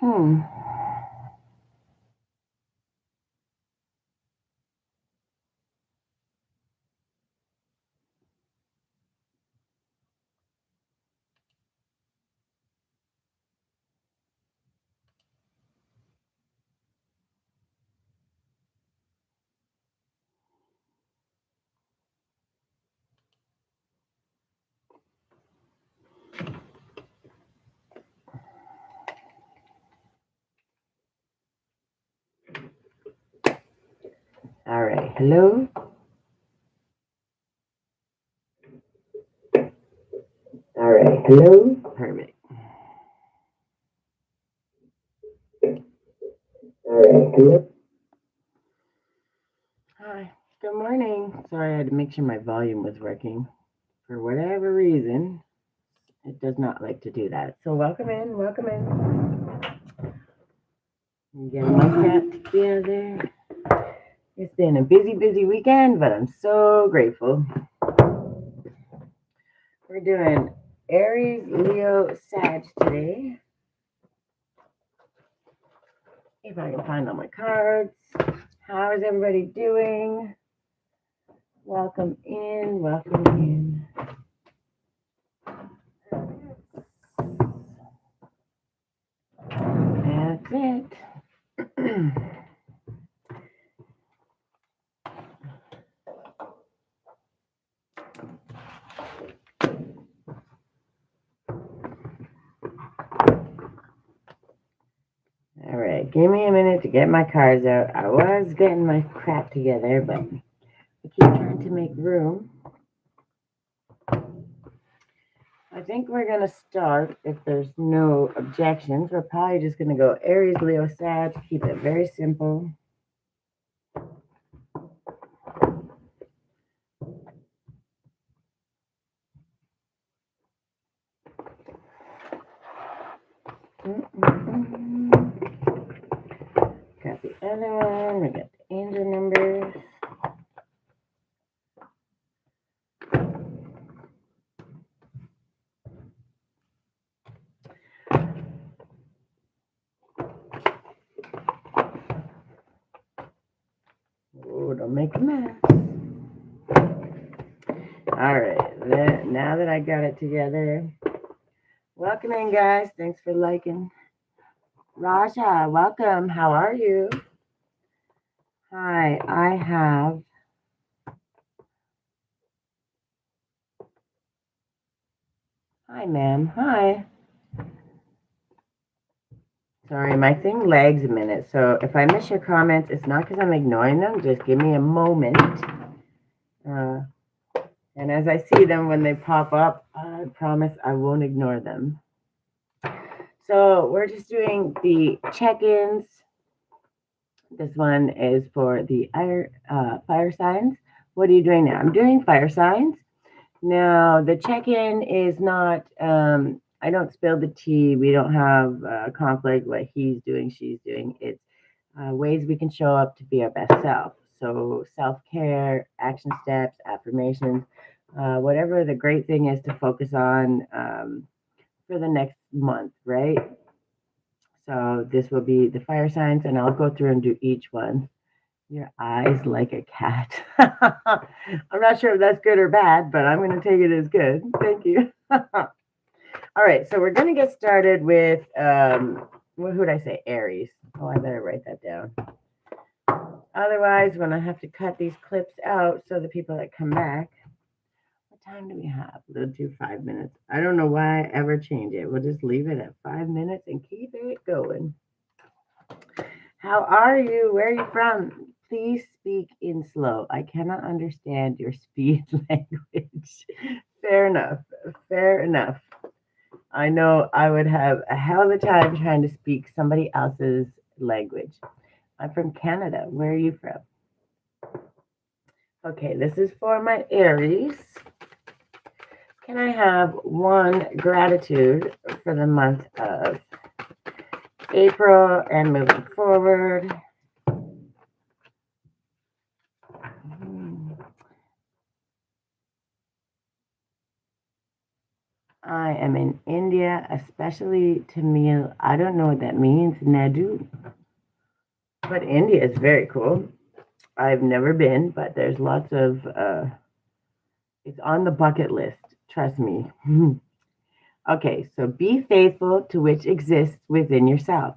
Hmm. All right. Hello. All right. Hello. Perfect. All right. Hello. Hi. Good morning. Sorry, I had to make sure my volume was working. For whatever reason, it does not like to do that. So welcome in. Welcome in. I'm getting my cat together. It's been a busy, busy weekend, but I'm so grateful. We're doing Aries, Leo, Sag today. If I can find all my cards. How is everybody doing? Welcome in. Welcome in. That's it. All right, give me a minute to get my cards out. I was getting my crap together, but I keep trying to make room. I think we're going to start, if there's no objections, we're probably just going to go Aries, Leo, Sag, keep it very simple. Got the other one, we got the angel numbers. Oh, don't make a mess. All right, now that I got it together, welcome in, guys. Thanks for liking. Raja, welcome. How are you? Hi, I have. Hi, ma'am. Hi. Sorry, my thing lags a minute, so if I miss your comments, it's not because I'm ignoring them. Just give me a moment. And as I see them when they pop up, I promise I won't ignore them. So we're just doing the check-ins. This one is for the fire signs. What are you doing now? I'm doing fire signs. Now, the check-in is not, I don't spill the tea. We don't have conflict, what he's doing, she's doing. It's ways we can show up to be our best self. So self-care, action steps, affirmations, whatever the great thing is to focus on for the next month, right? So this will be the fire signs, and I'll go through and do each one. Your eyes like a cat. I'm not sure if that's good or bad, but I'm going to take it as good. Thank you. All right, so we're going to get started with, who would I say? Aries. Oh, I better write that down. Otherwise, when I have to cut these clips out so the people that come back, what time do we have? We'll do 5 minutes. I don't know why I ever change it. We'll just leave it at 5 minutes and keep it going. How are you? Where are you from? Please speak in slow. I cannot understand your speed language. Fair enough. Fair enough. I know I would have a hell of a time trying to speak somebody else's language. I'm from Canada. Where are you from? Okay, this is for my Aries. Can I have one gratitude for the month of April and moving forward? I am in India, especially Tamil. I don't know what that means, Nadu. But India is very cool. I've never been, but there's lots of, it's on the bucket list. Trust me. Okay, so be faithful to which exists within yourself.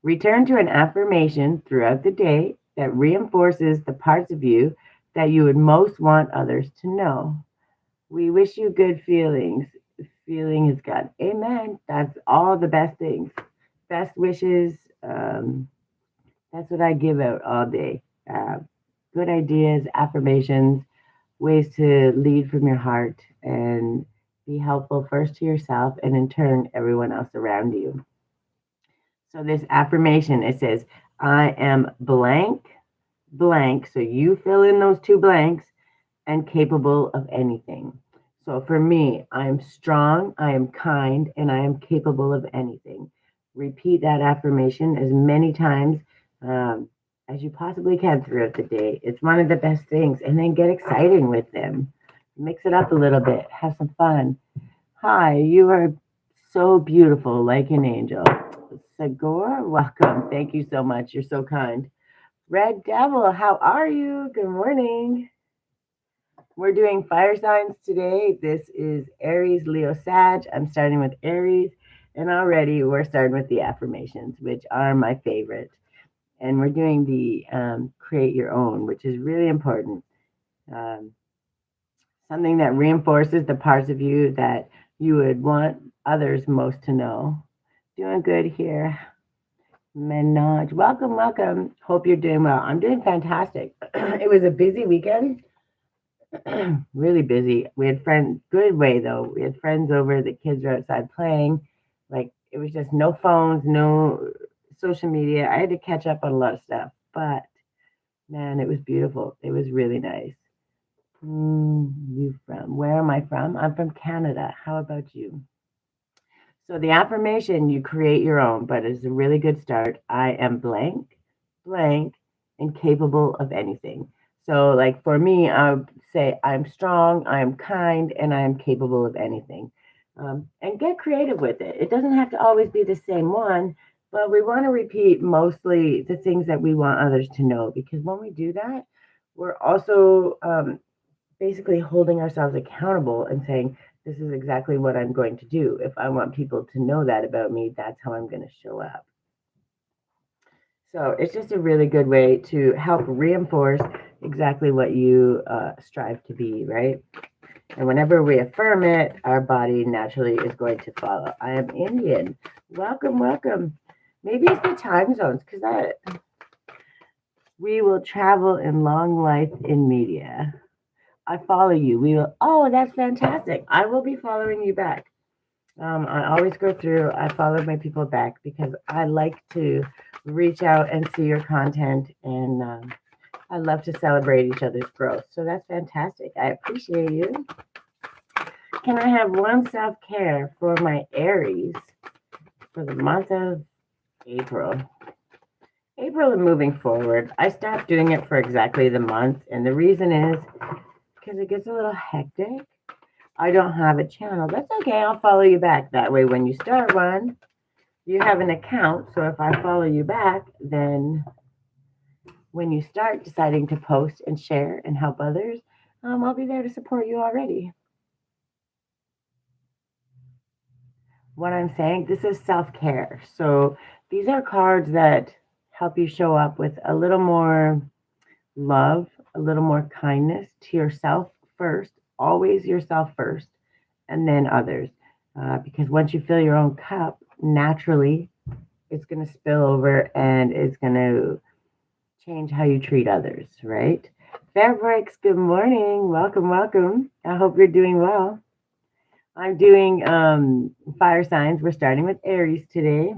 Return to an affirmation throughout the day that reinforces the parts of you that you would most want others to know. We wish you good feelings. Feeling is God. Amen. That's all the best things. Best wishes. That's what I give out all day. Good ideas, affirmations, ways to lead from your heart and be helpful first to yourself and in turn everyone else around you. So this affirmation, it says, I am blank, blank. So you fill in those two blanks and capable of anything. So for me, I am strong, I am kind, and I am capable of anything. Repeat that affirmation as many times as you possibly can throughout the day. It's one of the best things. And then get exciting with them. Mix it up a little bit, have some fun. Hi, you are so beautiful, like an angel. Sagor, welcome. Thank you so much. You're so kind. Red Devil, how are you? Good morning. We're doing fire signs today. This is Aries, Leo, Sag. I'm starting with Aries, and already we're starting with the affirmations, which are my favorite. And we're doing the create your own, which is really important. Um, Something that reinforces the parts of you that you would want others most to know. Doing good here. Menage, welcome, welcome. Hope you're doing well. I'm doing fantastic. It was a busy weekend. Really busy. We had friends, good way though. We had friends over, the kids were outside playing. Like it was just no phones, no social media. I had to catch up on a lot of stuff, but man, it was beautiful. It was really nice. You from? Where am I from? I'm from Canada. How about you? So the affirmation, you create your own, but it's a really good start. I am blank, blank, and capable of anything. So, like for me, I would say I'm strong, I am kind, and I am capable of anything. And get creative with it. It doesn't have to always be the same one, but we want to repeat mostly the things that we want others to know because when we do that, we're also basically holding ourselves accountable and saying, this is exactly what I'm going to do. If I want people to know that about me, that's how I'm going to show up. So it's just a really good way to help reinforce exactly what you strive to be, right? And whenever we affirm it, our body naturally is going to follow. I am Indian. Welcome, welcome. Maybe it's the time zones because we will travel in long life in media. I follow you. We will. Oh, that's fantastic. I will be following you back. I always go through. I follow my people back because I like to reach out and see your content, and I love to celebrate each other's growth. So that's fantastic. I appreciate you. Can I have one self care for my Aries for the month of April? April and moving forward, I stopped doing it for exactly the month, and the reason is because it gets a little hectic. I don't have a channel. That's okay. I'll follow you back. That way, when you start one, you have an account. So if I follow you back, then when you start deciding to post and share and help others, I'll be there to support you already. What I'm saying, this is self care. So these are cards that help you show up with a little more love, a little more kindness to yourself first, always yourself first, and then others. Because once you fill your own cup, naturally it's going to spill over and it's going to change how you treat others, right? Fabrics, good morning. Welcome, welcome. I hope you're doing well. I'm doing fire signs. We're starting with Aries today.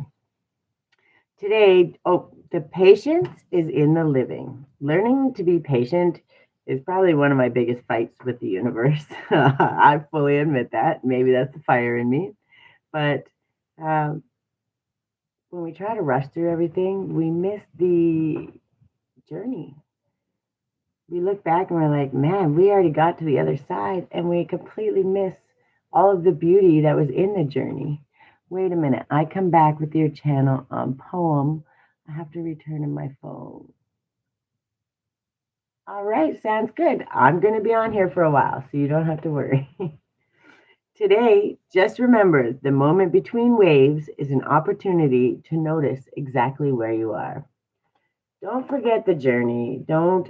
Today, the patience is in the living. Learning to be patient is probably one of my biggest fights with the universe. I fully admit that. Maybe that's the fire in me. But um, when we try to rush through everything, we miss the journey. We look back and we're like, man, we already got to the other side and we completely miss all of the beauty that was in the journey. Wait a minute, I come back with your channel on poem. I have to return to my phone. All right, sounds good. I'm going to be on here for a while, so you don't have to worry. Today, just remember the moment between waves is an opportunity to notice exactly where you are. Don't forget the journey. Don't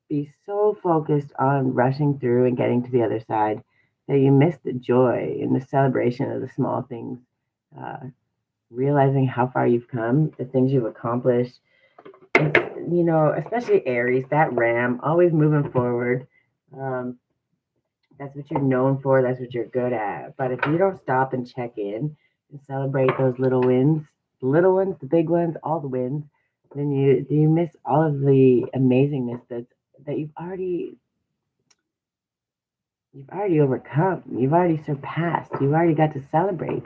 be so focused on rushing through and getting to the other side that you miss the joy and the celebration of the small things. Uh, Realizing how far you've come, the things you've accomplished. Especially Aries, that ram, always moving forward. Um, that's what you're known for. That's what you're good at. But if you don't stop and check in and celebrate those little wins, the little ones, the big ones, all the wins, then you miss all of the amazingness that you've already overcome. You've already surpassed. You've already got to celebrate.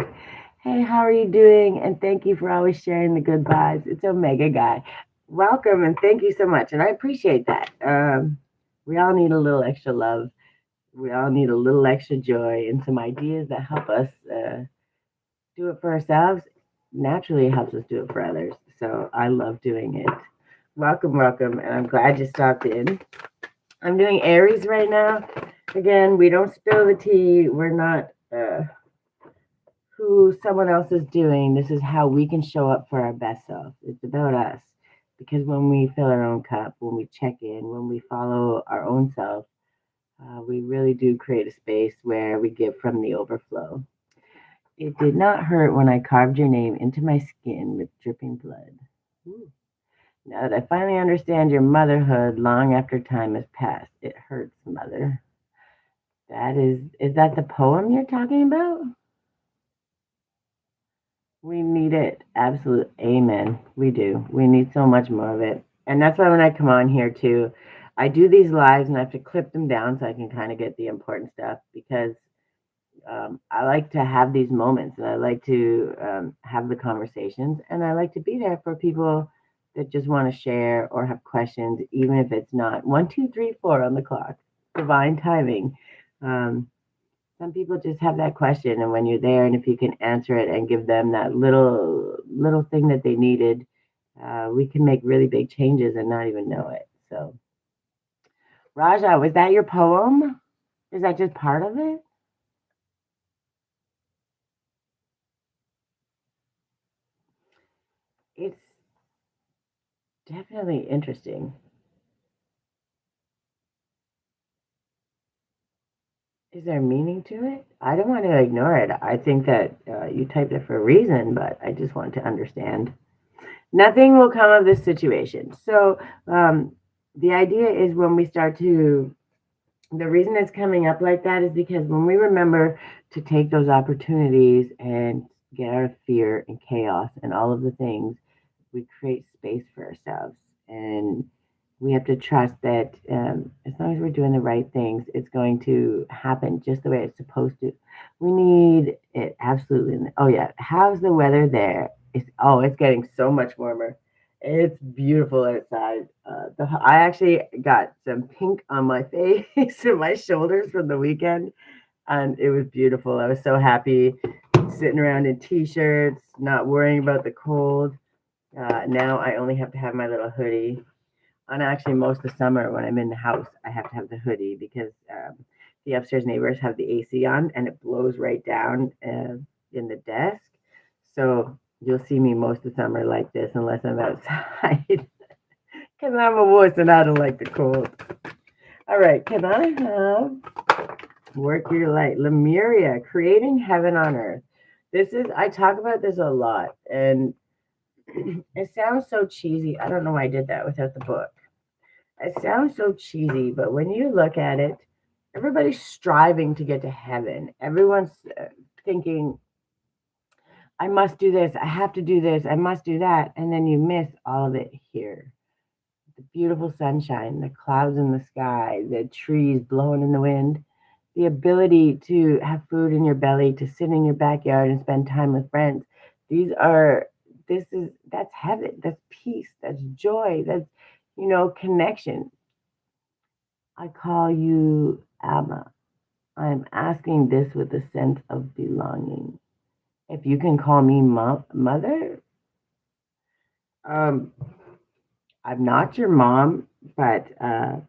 Hey, how are you doing? And thank you for always sharing the good vibes. It's Omega Guy. Welcome and thank you so much. And I appreciate that. We all need a little extra love. We all need a little extra joy and some ideas that help us do it for ourselves. Naturally, it helps us do it for others. So I love doing it. Welcome, welcome. And I'm glad you stopped in. I'm doing Aries right now. Again, we don't spill the tea. We're not who someone else is doing. This is how we can show up for our best self. It's about us. Because when we fill our own cup, when we check in, when we follow our own self, we really do create a space where we give from the overflow. It did not hurt when I carved your name into my skin with dripping blood. Ooh. Now that I finally understand your motherhood long after time has passed, it hurts, mother. Is that the poem you're talking about? We need it. Absolute amen. We do. We need so much more of it. And that's why when I come on here too, I do these lives and I have to clip them down so I can kind of get the important stuff because I like to have these moments and I like to have the conversations and I like to be there for people that just want to share or have questions, even if it's not 1, 2, 3, 4 on the clock, divine timing. Um, some people just have that question, and when you're there, and if you can answer it and give them that little thing that they needed, we can make really big changes and not even know it. So, Raja, was that your poem? Is that just part of it? It's definitely interesting. Is there meaning to it? I don't want to ignore it. I think that you typed it for a reason, but I just want to understand. Nothing will come of this situation. So, the idea is when we start to the reason it's coming up like that is because when we remember to take those opportunities and get out of fear and chaos and all of the things, we create space for ourselves. And we have to trust that as long as we're doing the right things, it's going to happen just the way it's supposed to. We need it absolutely. Oh, yeah. How's the weather there? It's getting so much warmer. It's beautiful outside. I actually got some pink on my face and my shoulders from the weekend, and it was beautiful. I was so happy sitting around in t-shirts, not worrying about the cold. Now I only have to have my little hoodie. And actually, most of the summer when I'm in the house, I have to have the hoodie because the upstairs neighbors have the AC on and it blows right down in the desk. So you'll see me most of the summer like this unless I'm outside because I'm a wuss and I don't like the cold. All right, can I have Work Your Light? Lemuria, creating heaven on earth. I talk about this a lot and it sounds so cheesy. I don't know why I did that without the book. It sounds so cheesy, but when you look at it, everybody's striving to get to heaven. Everyone's thinking, I must do this, I have to do this, I must do that. And then you miss all of it here. The beautiful sunshine, the clouds in the sky, the trees blowing in the wind, the ability to have food in your belly, to sit in your backyard and spend time with friends. These are, that's heaven, that's peace, that's joy, that's, connection. I call you Abba. I'm asking this with a sense of belonging. If you can call me mother, um, I'm not your mom, but I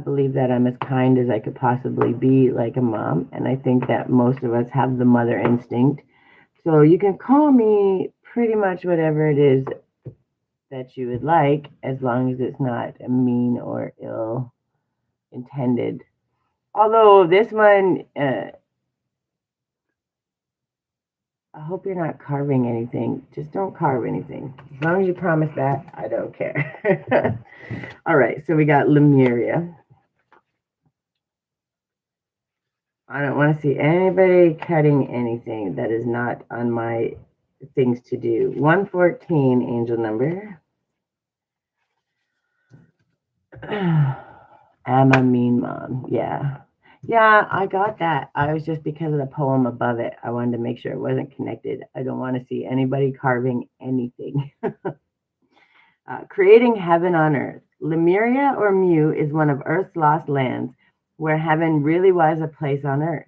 believe that I'm as kind as I could possibly be, like a mom. And I think that most of us have the mother instinct. So you can call me pretty much whatever it is that you would like, as long as it's not mean or ill intended. Although this one, I hope you're not carving anything. Just don't carve anything. As long as you promise that, I don't care. All right, so we got Lemuria. I don't want to see anybody cutting anything that is not on my things to do. 114, angel number. I'm a mean mom. Yeah. Yeah, I got that. I was just because of the poem above it. I wanted to make sure it wasn't connected. I don't want to see anybody carving anything. Creating heaven on earth. Lemuria or Mu is one of Earth's lost lands where heaven really was a place on earth.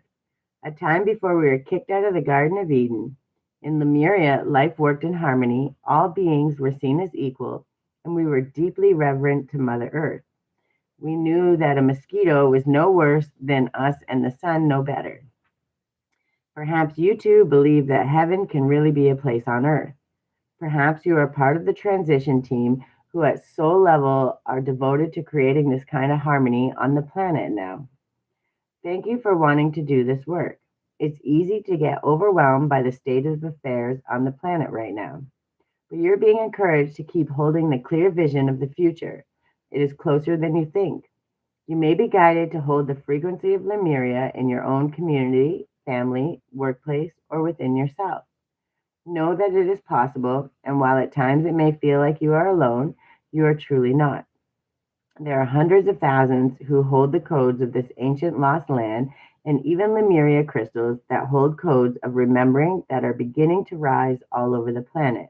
A time before we were kicked out of the Garden of Eden. In Lemuria, life worked in harmony, all beings were seen as equal, and we were deeply reverent to Mother Earth. We knew that a mosquito was no worse than us and the sun no better. Perhaps you too believe that heaven can really be a place on earth. Perhaps you are part of the transition team who at soul level are devoted to creating this kind of harmony on the planet now. Thank you for wanting to do this work. It's easy to get overwhelmed by the state of affairs on the planet right now, but you're being encouraged to keep holding the clear vision of the future. It is closer than you think. You may be guided to hold the frequency of Lemuria in your own community, family, workplace, or within yourself. Know that it is possible, and while at times it may feel like you are alone, you are truly not. There are hundreds of thousands who hold the codes of this ancient lost land, and even Lemuria crystals that hold codes of remembering that are beginning to rise all over the planet.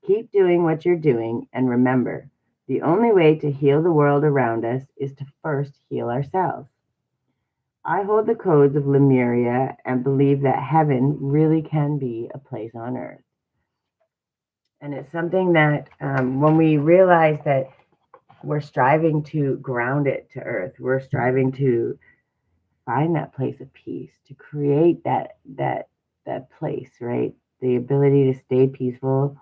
Keep doing what you're doing, and remember, the only way to heal the world around us is to first heal ourselves. I hold the codes of Lemuria and believe that heaven really can be a place on earth. And it's something that when we realize that we're striving to ground it to earth, we're striving to find that place of peace, to create that place, right? The ability to stay peaceful,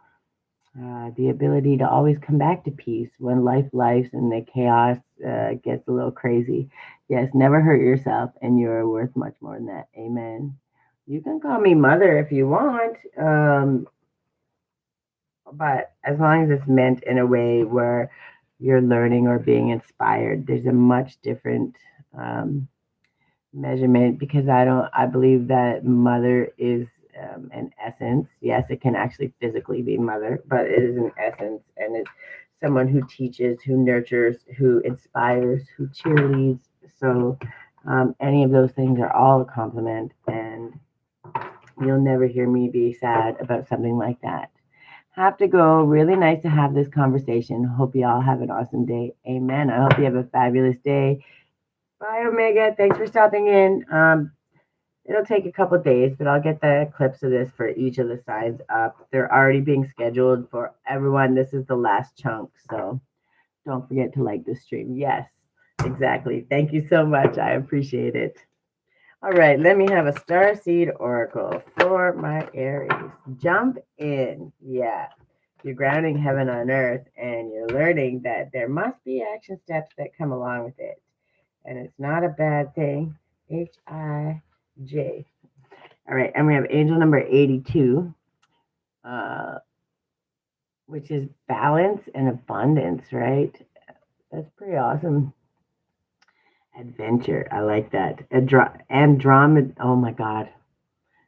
the ability to always come back to peace when life and the chaos gets a little crazy. Yes, never hurt yourself, and you're worth much more than that. Amen. You can call me mother if you want, but as long as it's meant in a way where you're learning or being inspired, there's a much different measurement because I believe that mother is an essence. Yes, it can actually physically be mother, but it is an essence and it's someone who teaches, who nurtures, who inspires, who cheerleads. So any of those things are all a compliment, and you'll never hear me be sad about something like that. Have to go. Really nice to have this conversation. Hope you all have an awesome day. Amen. I hope you have a fabulous day. Bye, Omega. Thanks for stopping in. It'll take a couple days, but I'll get the clips of this for each of the signs up. They're already being scheduled for everyone. This is the last chunk, so don't forget to like the stream. Yes, exactly. Thank you so much. I appreciate it. All right, let me have a star seed oracle for my Aries. Jump in. Yeah. You're grounding heaven on earth and you're learning that there must be action steps that come along with it. And it's not a bad thing. Hij. All right, and we have angel number 82, uh, which is balance and abundance, right? That's pretty awesome. Adventure. I like that. Andromeda. Oh my God.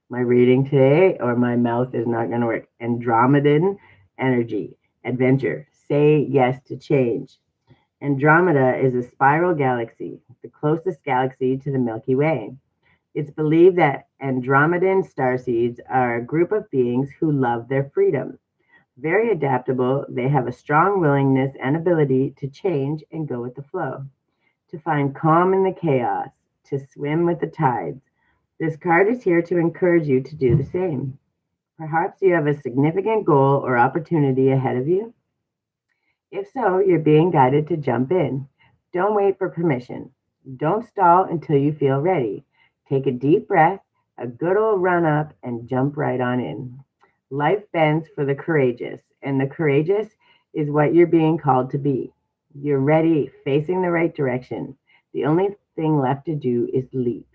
My reading today or my mouth is not going to work. Andromedan energy. Adventure. Say yes to change. Andromeda is a spiral galaxy, the closest galaxy to the Milky Way. It's believed that Andromedan starseeds are a group of beings who love their freedom. Very adaptable, they have a strong willingness and ability to change and go with the flow, to find calm in the chaos. to swim with the tides. This card is here to encourage you to do the same. Perhaps you have a significant goal or opportunity ahead of you. If so, you're being guided to jump in. Don't wait for permission. Don't stall until you feel ready. Take a deep breath, a good old run up, and jump right on in. Life bends for the courageous, and the courageous is what you're being called to be. You're ready, facing the right direction. The only thing left to do is leap.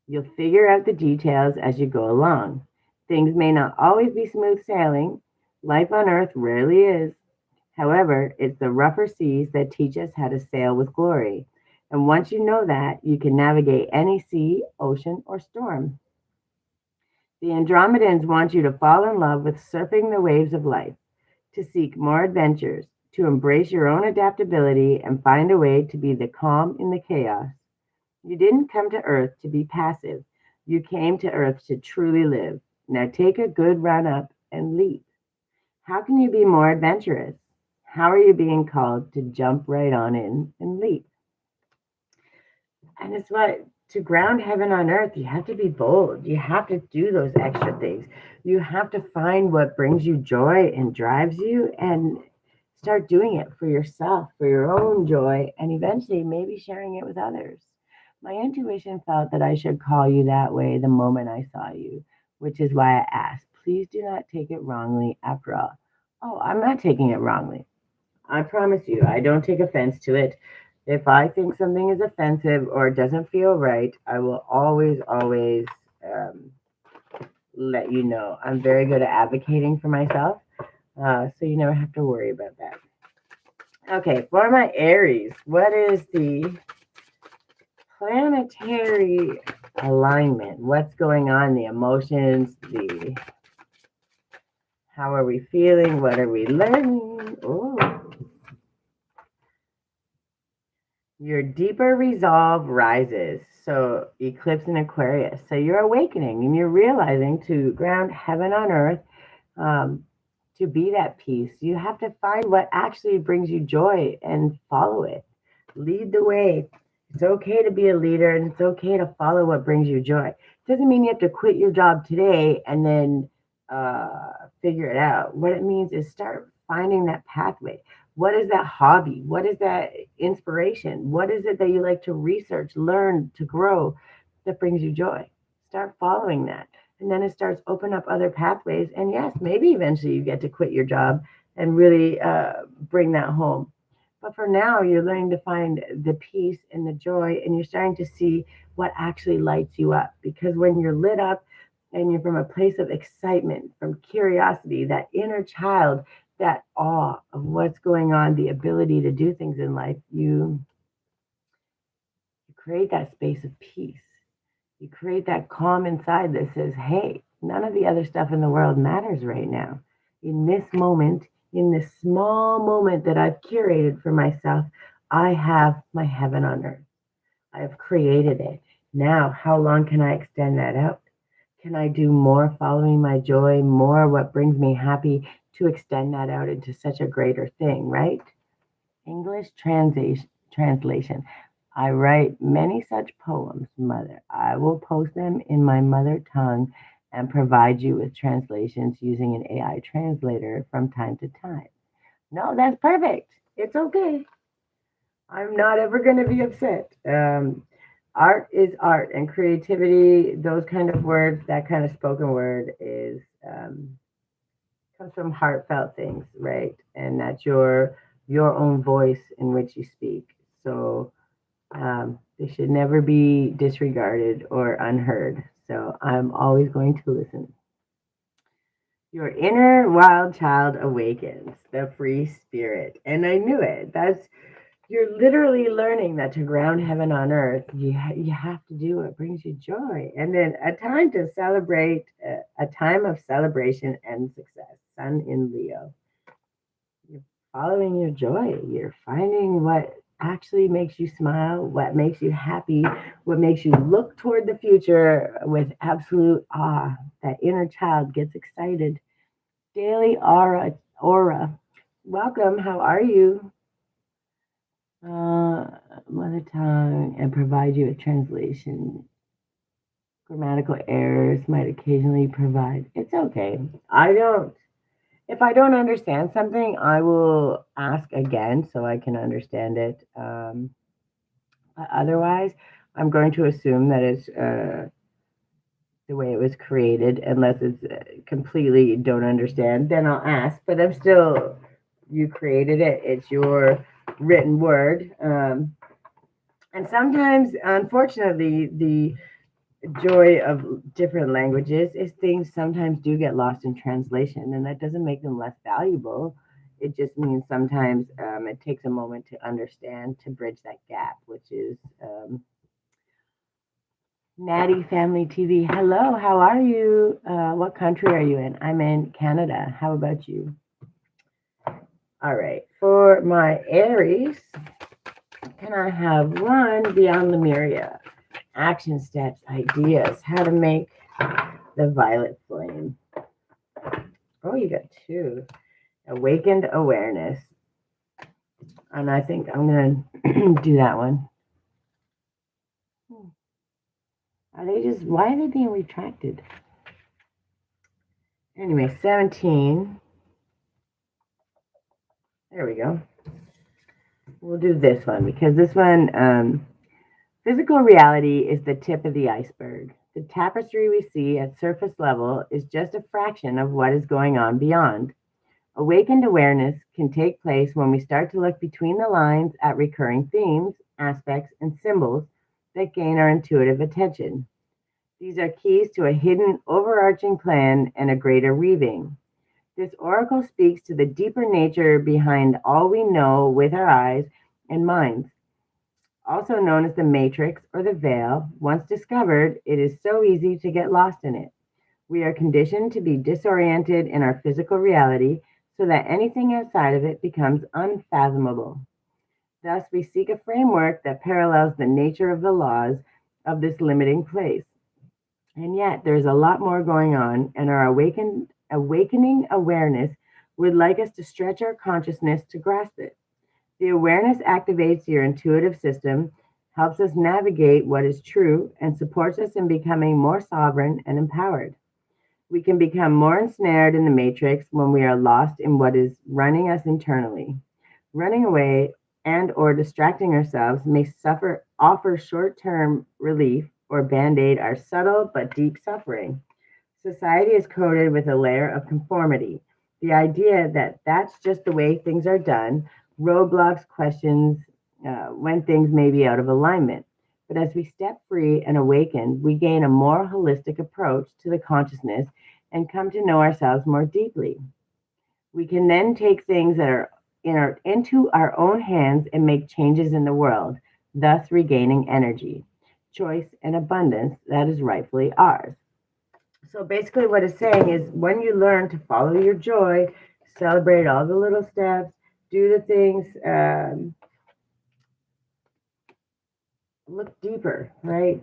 You'll figure out the details as you go along. Things may not always be smooth sailing. Life on earth rarely is. However, it's the rougher seas that teach us how to sail with glory. And once you know that, you can navigate any sea, ocean, or storm. The Andromedans want you to fall in love with surfing the waves of life, to seek more adventures, to embrace your own adaptability and find a way to be the calm in the chaos. You didn't come to Earth to be passive. You came to Earth to truly live. Now take a good run up and leap. How can you be more adventurous? How are you being called to jump right on in and leap? And it's what to ground heaven on earth, you have to be bold. You have to do those extra things. You have to find what brings you joy and drives you and start doing it for yourself, for your own joy, and eventually maybe sharing it with others. My intuition felt that I should call you that way the moment I saw you, which is why I asked. Please do not take it wrongly after all. Oh, I'm not taking it wrongly. I promise you, I don't take offense to it. If I think something is offensive or doesn't feel right, I will always um, let you know. I'm very good at advocating for myself, so you never have to worry about that. Okay, for my Aries, what is the planetary alignment? What's going on? The emotions, the how are we feeling? What are we learning? Oh, your deeper resolve rises. So, eclipse in Aquarius. So, you're awakening and you're realizing to ground heaven on earth, um, to be that peace. You have to find what actually brings you joy and follow it. Lead the way. It's okay to be a leader and it's okay to follow what brings you joy. It doesn't mean you have to quit your job today and then figure it out. What it means is start finding that pathway. What is that hobby? What is that inspiration? What is it that you like to research, learn, to grow that brings you joy? Start following that. And then it starts open up other pathways. And yes, maybe eventually you get to quit your job and really bring that home. But for now, you're learning to find the peace and the joy, and you're starting to see what actually lights you up. Because when you're lit up and you're from a place of excitement, from curiosity, that inner child, that awe of what's going on, the ability to do things in life, you create that space of peace. You create that calm inside that says, hey, none of the other stuff in the world matters right now. In this moment, in this small moment that I've curated for myself, I have my heaven on earth. I have created it. Now, how long can I extend that out? Can I do more following my joy, more what brings me happy to extend that out into such a greater thing, right? English translation. I write many such poems, Mother. I will post them in my mother tongue and provide you with translations using an AI translator from time to time. No, that's perfect. It's okay. I'm not ever going to be upset. Art is art, and creativity, those kind of words, that kind of spoken word is comes from heartfelt things, right? And that's your own voice in which you speak. So they should never be disregarded or unheard. So I'm always going to listen. Your inner wild child awakens, the free spirit. And I knew it. That's you're literally learning that to ground heaven on earth, you have to do what brings you joy. And then a time to celebrate, a time of celebration and success. Sun in Leo. You're following your joy. You're finding what actually makes you smile, what makes you happy, what makes you look toward the future with absolute awe. That inner child gets excited. Daily aura. Welcome. How are you? Mother tongue and provide you a translation. Grammatical errors might occasionally provide. It's okay. If I don't understand something, I will ask again so I can understand it. Otherwise, I'm going to assume that it's the way it was created, unless it's completely don't understand. Then I'll ask. But I'm still, you created it. It's your written word. And sometimes, unfortunately, the joy of different languages is things sometimes do get lost in translation, and that doesn't make them less valuable. It just means sometimes it takes a moment to understand, to bridge that gap, which is Natty Family TV. Hello, how are you? What country are you in? I'm in Canada. How about you? All right, for my Aries, can I have one beyond Lemuria? Action steps, ideas, how to make the violet flame. Oh, you got two. Awakened awareness. And I think I'm going to do that one. Why are they being retracted? Anyway, 17. There we go. We'll do this one because this one, physical reality is the tip of the iceberg. The tapestry we see at surface level is just a fraction of what is going on beyond. Awakened awareness can take place when we start to look between the lines at recurring themes, aspects, and symbols that gain our intuitive attention. These are keys to a hidden, overarching plan and a greater weaving. This oracle speaks to the deeper nature behind all we know with our eyes and minds. Also known as the matrix or the veil, once discovered, it is so easy to get lost in it. We are conditioned to be disoriented in our physical reality so that anything outside of it becomes unfathomable. Thus, we seek a framework that parallels the nature of the laws of this limiting place. And yet, there's a lot more going on, and our awakening awareness would like us to stretch our consciousness to grasp it. The awareness activates your intuitive system, helps us navigate what is true, and supports us in becoming more sovereign and empowered. We can become more ensnared in the matrix when we are lost in what is running us internally. Running away and or distracting ourselves may offer short-term relief or band-aid our subtle but deep suffering. Society is coated with a layer of conformity. The idea that that's just the way things are done, roadblocks, questions when things may be out of alignment. But as we step free and awaken, we gain a more holistic approach to the consciousness and come to know ourselves more deeply. We can then take things that are into our own hands and make changes in the world, thus regaining energy, choice, and abundance that is rightfully ours. So basically, what it's saying is when you learn to follow your joy, celebrate all the little steps, do the things, look deeper, right?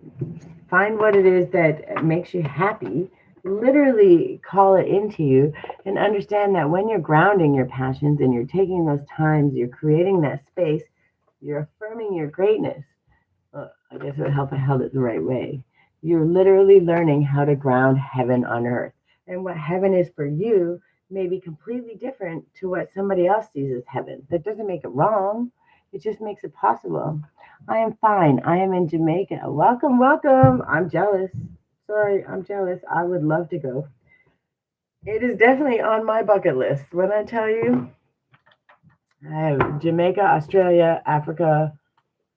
Find what it is that makes you happy. Literally call it into you and understand that when you're grounding your passions and you're taking those times, you're creating that space, you're affirming your greatness. I guess it would help I held it the right way. You're literally learning how to ground heaven on earth. And what heaven is for you may be completely different to what somebody else sees as heaven. That doesn't make it wrong, it just makes it possible. I am fine. I am in Jamaica. Welcome, welcome. I'm jealous. Sorry, I'm jealous. I would love to go. It is definitely on my bucket list. When I tell you, I have Jamaica, Australia, Africa,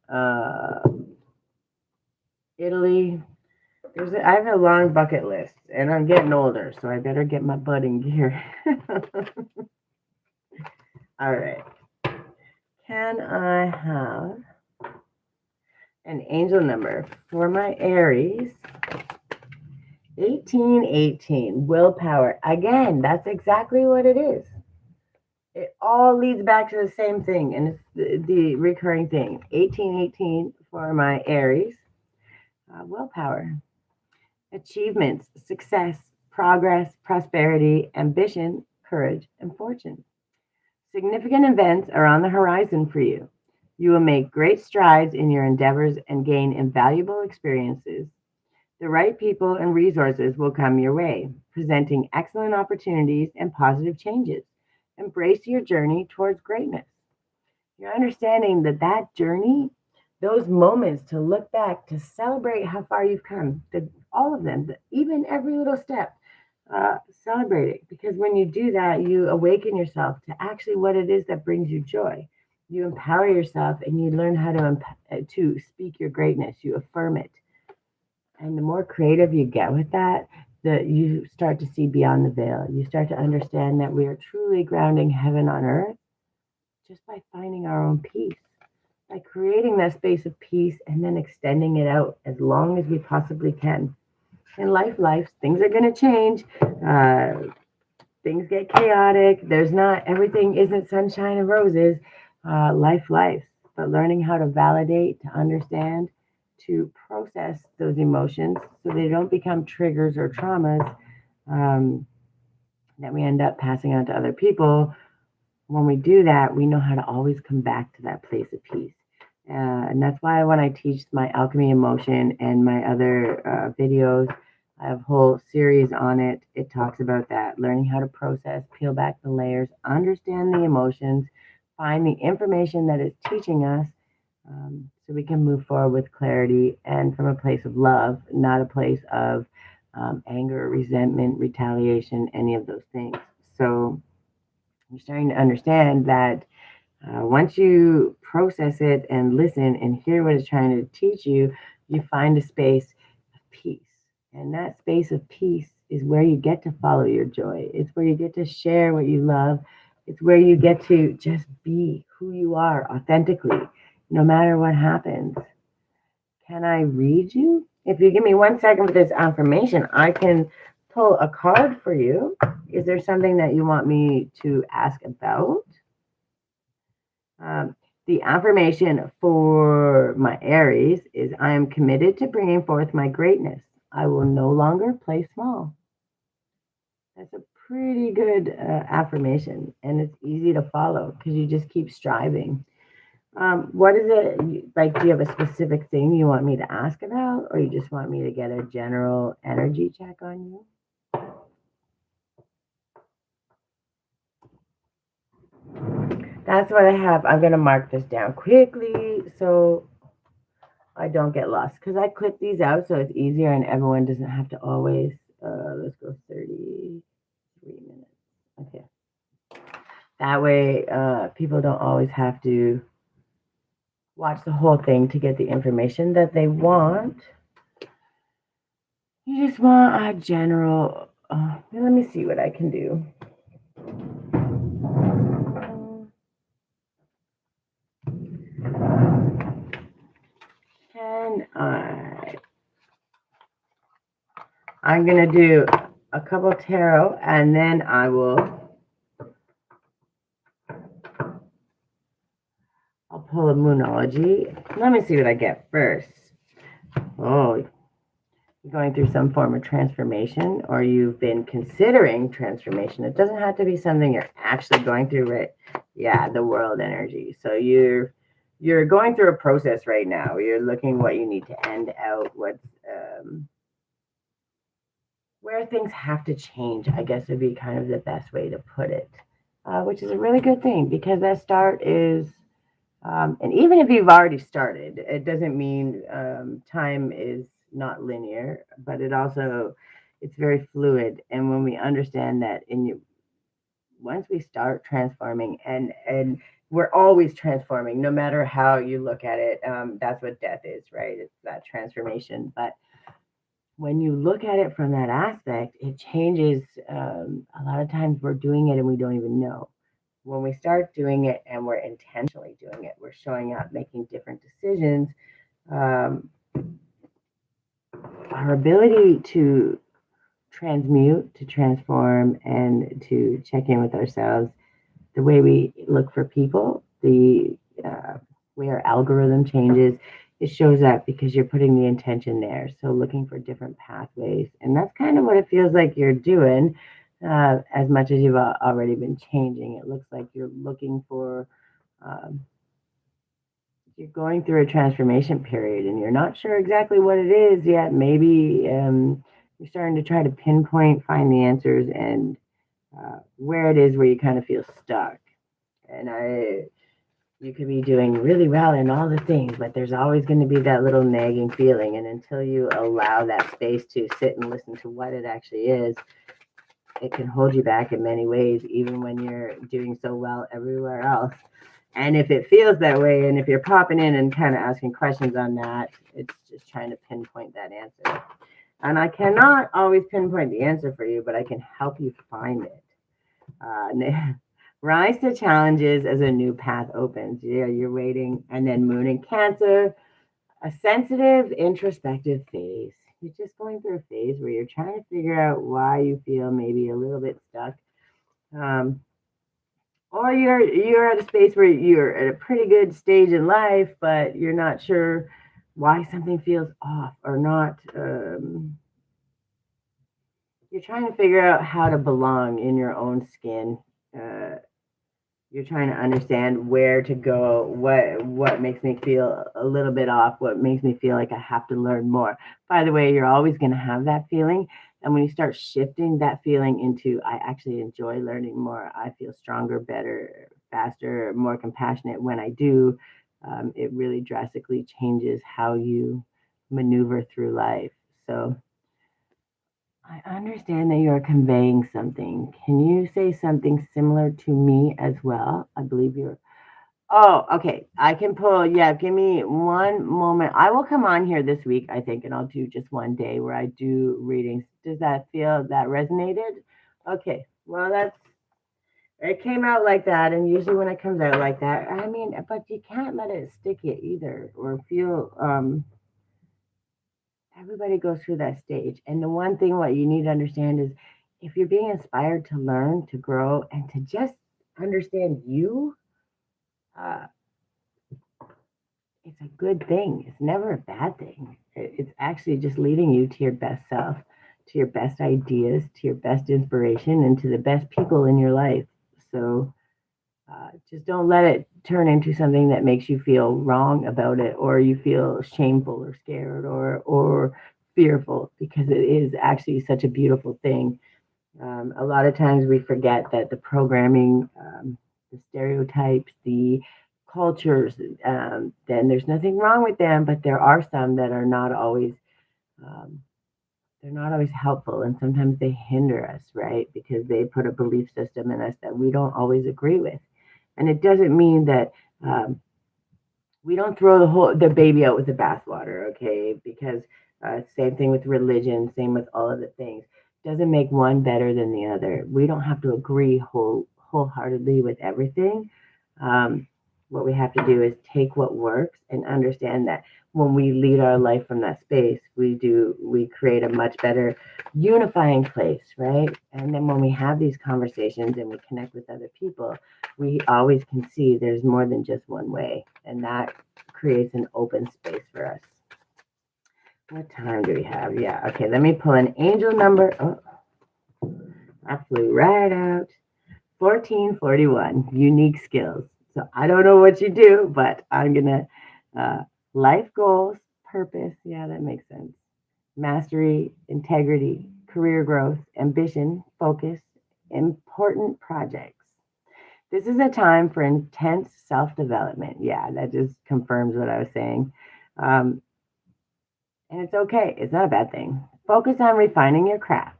uh, Italy. I have a long bucket list, and I'm getting older, so I better get my butt in gear. All right. Can I have an angel number for my Aries? 1818, willpower. Again, that's exactly what it is. It all leads back to the same thing, and it's the recurring thing. 1818 for my Aries. Willpower. Achievements, success, progress, prosperity, ambition, courage, and fortune. Significant events are on the horizon for you. You will make great strides in your endeavors and gain invaluable experiences. The right people and resources will come your way, presenting excellent opportunities and positive changes. Embrace your journey towards greatness. You're understanding that journey, those moments to look back, to celebrate how far you've come, all of them, even every little step, celebrate it. Because when you do that, you awaken yourself to actually what it is that brings you joy. You empower yourself and you learn how to speak your greatness. You affirm it. And the more creative you get with that, you start to see beyond the veil. You start to understand that we are truly grounding heaven on earth just by finding our own peace, by creating that space of peace and then extending it out as long as we possibly can. In life, things are going to change. Things get chaotic. There's not, everything isn't sunshine and roses. Life. But learning how to validate, to understand, to process those emotions so they don't become triggers or traumas um, that we end up passing on to other people. When we do that, we know how to always come back to that place of peace. And that's why when I teach my alchemy emotion and my other videos, I have a whole series on it. It talks about that, learning how to process, peel back the layers, understand the emotions, find the information that is teaching us so we can move forward with clarity and from a place of love, not a place of anger, resentment, retaliation, any of those things. So I'm starting to understand that once you process it and listen and hear what it's trying to teach you, you find a space of peace. And that space of peace is where you get to follow your joy. It's where you get to share what you love. It's where you get to just be who you are authentically, no matter what happens. Can I read you? If you give me 1 second for this affirmation, I can pull a card for you. Is there something that you want me to ask about? The affirmation for my Aries is I am committed to bringing forth my greatness. I will no longer play small. That's a pretty good affirmation, and it's easy to follow because you just keep striving. What is it like? Do you have a specific thing you want me to ask about, or you just want me to get a general energy check on you? That's what I have. I'm going to mark this down quickly so I don't get lost because I clip these out so it's easier and everyone doesn't have to always. Let's go 33 minutes. Okay. That way, people don't always have to watch the whole thing to get the information that they want. You just want a general. Let me see what I can do. Can I? I'm gonna do a couple tarot, and then I'll pull a moonology. Let me see what I get first. Oh, you're going through some form of transformation, or you've been considering transformation. It doesn't have to be something you're actually going through, right? Yeah, the world energy. So you're going through a process right now. You're looking what you need to end out, what's where things have to change, I guess would be kind of the best way to put it, which is a really good thing because that start is, and even if you've already started, it doesn't mean time is not linear, but it's very fluid. And when we understand that once we start transforming and we're always transforming, no matter how you look at it, that's what death is, right? It's that transformation. But when you look at it from that aspect, it changes. A lot of times we're doing it and we don't even know. When we start doing it and we're intentionally doing it, we're showing up, making different decisions. Um, our ability to transmute, to transform, and to check in with ourselves, the way we look for people, the way our algorithm changes, it shows up because you're putting the intention there. So looking for different pathways. And that's kind of what it feels like you're doing. As much as you've already been changing, it looks like you're looking for you're going through a transformation period and you're not sure exactly what it is yet. Maybe you're starting to try to pinpoint, find the answers, and where it is where you kind of feel stuck. And you could be doing really well in all the things, but there's always going to be that little nagging feeling. And until you allow that space to sit and listen to what it actually is, it can hold you back in many ways, even when you're doing so well everywhere else. And if it feels that way, and if you're popping in and kind of asking questions on that, it's just trying to pinpoint that answer. And I cannot always pinpoint the answer for you, but I can help you find it. Rise to challenges as a new path opens. Yeah, you're waiting. And then Moon in Cancer, a sensitive, introspective phase. You're just going through a phase where you're trying to figure out why you feel maybe a little bit stuck. Or you're at a space where you're at a pretty good stage in life, but you're not sure why something feels off or not. You're trying to figure out how to belong in your own skin. You're trying to understand where to go, what makes me feel a little bit off, what makes me feel like I have to learn more. By the way, you're always going to have that feeling. And when you start shifting that feeling into, I actually enjoy learning more, I feel stronger, better, faster, more compassionate when I do, it really drastically changes how you maneuver through life. So I understand that you're conveying something. Can you say something similar to me as well? I believe you're. Oh, okay. I can pull. Yeah, give me one moment. I will come on here this week, I think, and I'll do just one day where I do readings. Does that feel that resonated? Okay. Well, it came out like that. And usually when it comes out like that, I mean, but you can't let it stick it either or feel, everybody goes through that stage. And the one thing what you need to understand is if you're being inspired to learn, to grow, and to just understand you, uh, it's a good thing. It's never a bad thing. It's actually just leading you to your best self, to your best ideas, to your best inspiration, and to the best people in your life. So just don't let it turn into something that makes you feel wrong about it, or you feel shameful or scared or fearful, because it is actually such a beautiful thing. A lot of times we forget that the programming, the stereotypes, the cultures, then there's nothing wrong with them, but there are some that are not always um, they're not always helpful, and sometimes they hinder us, right? Because they put a belief system in us that we don't always agree with. And it doesn't mean that we don't throw the baby out with the bathwater, okay? Because same thing with religion, same with all of the things. Doesn't make one better than the other. We don't have to agree wholeheartedly with everything. Um, what we have to do is take what works and understand that when we lead our life from that space, we create a much better unifying place, right? And then when we have these conversations and we connect with other people, we always can see there's more than just one way, and that creates an open space for us. What time do we have? Yeah, okay, let me pull an angel number. Oh, I flew right out. 1441, unique skills. So I don't know what you do, but I'm gonna life goals, purpose. Yeah, that makes sense. Mastery, integrity, career growth, ambition, focus, important projects. This is a time for intense self development. Yeah, that just confirms what I was saying. Um, and it's okay, it's not a bad thing. Focus on refining your craft.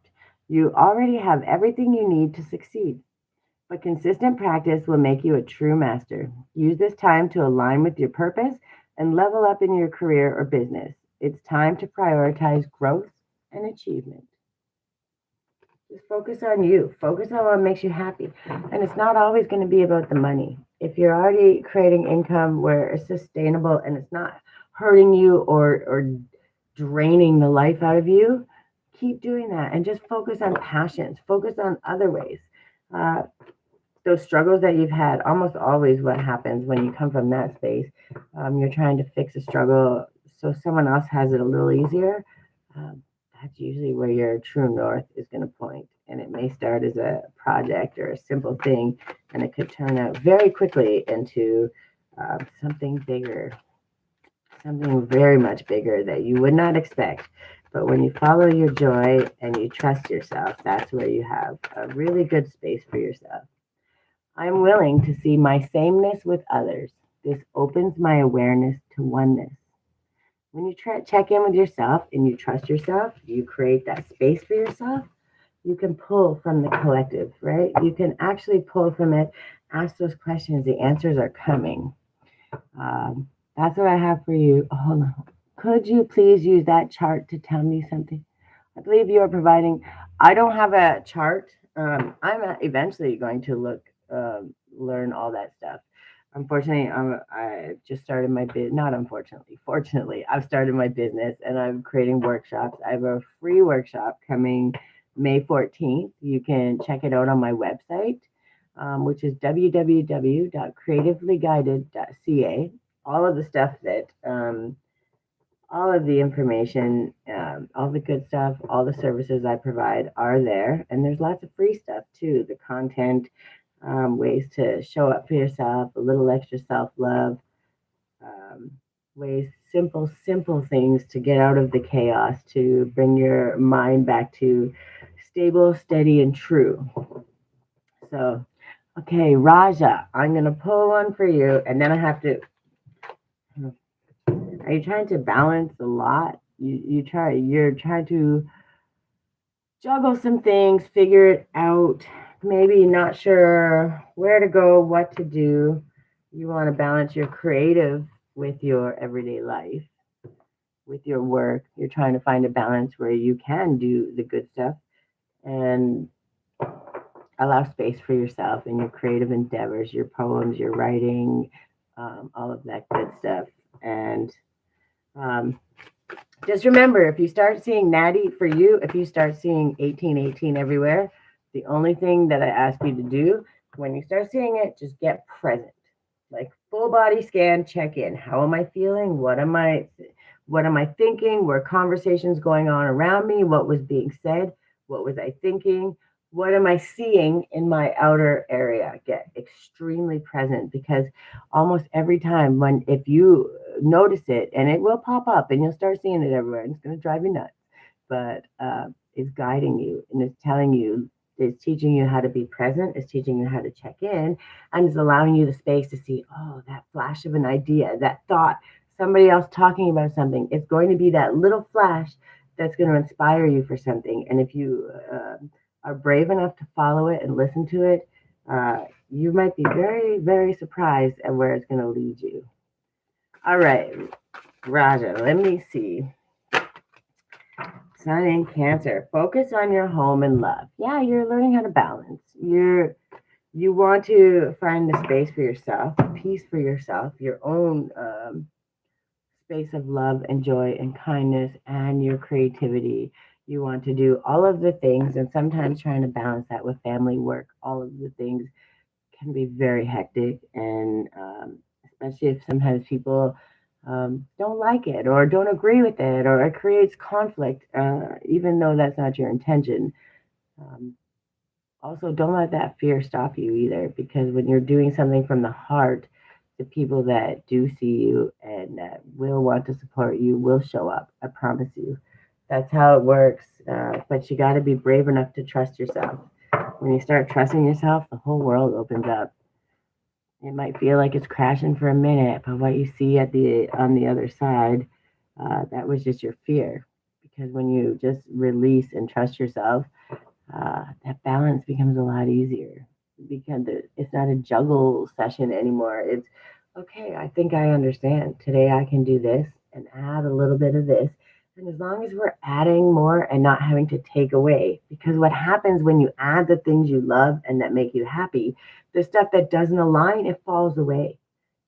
You already have everything you need to succeed, but consistent practice will make you a true master. Use this time to align with your purpose and level up in your career or business. It's time to prioritize growth and achievement. Just focus on you. Focus on what makes you happy. And it's not always going to be about the money. If you're already creating income where it's sustainable and it's not hurting you or draining the life out of you, keep doing that and just focus on passions. Focus on other ways. Uh, those struggles that you've had, almost always what happens when you come from that space, you're trying to fix a struggle so someone else has it a little easier. Um, that's usually where your true north is going to point. And it may start as a project or a simple thing, and it could turn out very quickly into something bigger. something very much bigger that you would not expect. But when you follow your joy and you trust yourself, that's where you have a really good space for yourself. I'm willing to see my sameness with others. This opens my awareness to oneness. When you check in with yourself and you trust yourself, you create that space for yourself. You can pull from the collective, right? You can actually pull from it, ask those questions. The answers are coming. Um, that's what I have for you. Oh, hold on. Could you please use that chart to tell me something? I believe you are providing. I don't have a chart. I'm eventually going to learn all that stuff. Unfortunately, I just started my business. Not unfortunately, fortunately, I've started my business and I'm creating workshops. I have a free workshop coming May 14th. You can check it out on my website, which is www.creativelyguided.ca. All of the stuff that all of the information, all the good stuff, all the services I provide are there. And there's lots of free stuff too, the content, ways to show up for yourself, a little extra self love, um, ways, simple things to get out of the chaos, to bring your mind back to stable, steady, and true. So, okay, Raja, I'm going to pull one for you, and then I have to. Are you trying to balance a lot? You're trying to juggle some things, figure it out, maybe not sure where to go, what to do. You want to balance your creative with your everyday life, with your work. You're trying to find a balance where you can do the good stuff and allow space for yourself in your creative endeavors, your poems, your writing, all of that good stuff. And um, just remember, if you start seeing Natty for you, if you start seeing 1818 everywhere, the only thing that I ask you to do when you start seeing it, just get present. Like full body scan, check in. How am I feeling? What am I thinking? Were conversations going on around me? What was being said? What was I thinking? What am I seeing in my outer area? Get extremely present, because almost every time when if you notice it, and it will pop up and you'll start seeing it everywhere, and it's going to drive you nuts, but it's guiding you and it's telling you, it's teaching you how to be present, it's teaching you how to check in, and it's allowing you the space to see, oh, that flash of an idea, that thought, somebody else talking about something. It's going to be that little flash that's going to inspire you for something. And if you are brave enough to follow it and listen to it, you might be very, very surprised at where it's going to lead you. All right, Raja, let me see. Sun in Cancer. Focus on your home and love. Yeah, you're learning how to balance. You want to find the space for yourself, peace for yourself, your own space of love and joy and kindness and your creativity. You want to do all of the things, and sometimes trying to balance that with family work. All of the things can be very hectic, and especially if sometimes people don't like it or don't agree with it, or it creates conflict, even though that's not your intention. Um, Also, don't let that fear stop you either, because when you're doing something from the heart, the people that do see you and that will want to support you will show up. I promise you. That's how it works. But you got to be brave enough to trust yourself. When you start trusting yourself, the whole world opens up. It might feel like it's crashing for a minute, but what you see at the on the other side, that was just your fear. Because when you just release and trust yourself, that balance becomes a lot easier, because it's not a juggle session anymore. It's okay. I think I understand. Today I can do this and add a little bit of this. And as long as we're adding more and not having to take away, because what happens when you add the things you love and that make you happy, the stuff that doesn't align, it falls away.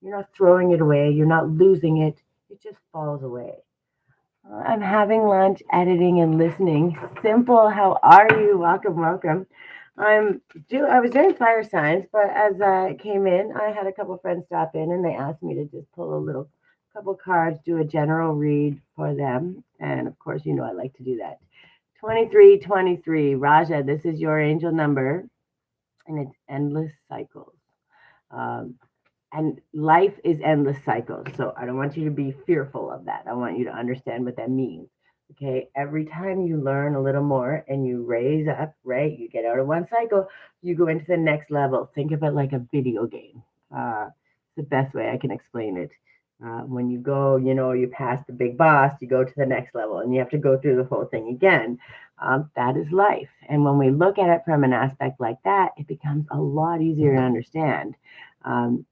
You're not throwing it away, you're not losing it, it just falls away. I'm having lunch, editing, and listening. Simple, how are you? Welcome, welcome. I was doing fire signs, but as I came in, I had a couple friends stop in and they asked me to just pull a little couple cards, do a general read for them. And of course, I like to do that. 2323, Raja, this is your angel number, and it's endless cycles. Um, And life is endless cycles. So I don't want you to be fearful of that. I want you to understand what that means. Okay. Every time you learn a little more and you raise up, right? You get out of one cycle, you go into the next level. Think of it like a video game. It's the best way I can explain it. When you go, you pass the big boss, you go to the next level and you have to go through the whole thing again. That is life. And when we look at it from an aspect like that, it becomes a lot easier to understand. Um,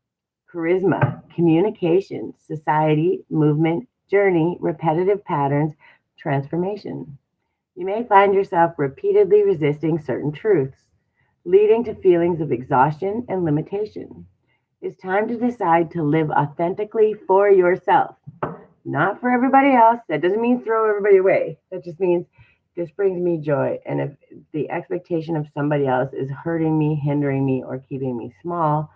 Charisma, communication, society, movement, journey, repetitive patterns, transformation. You may find yourself repeatedly resisting certain truths, leading to feelings of exhaustion and limitation. It's time to decide to live authentically for yourself, not for everybody else. That doesn't mean throw everybody away. That just means this brings me joy. And if the expectation of somebody else is hurting me, hindering me, or keeping me small,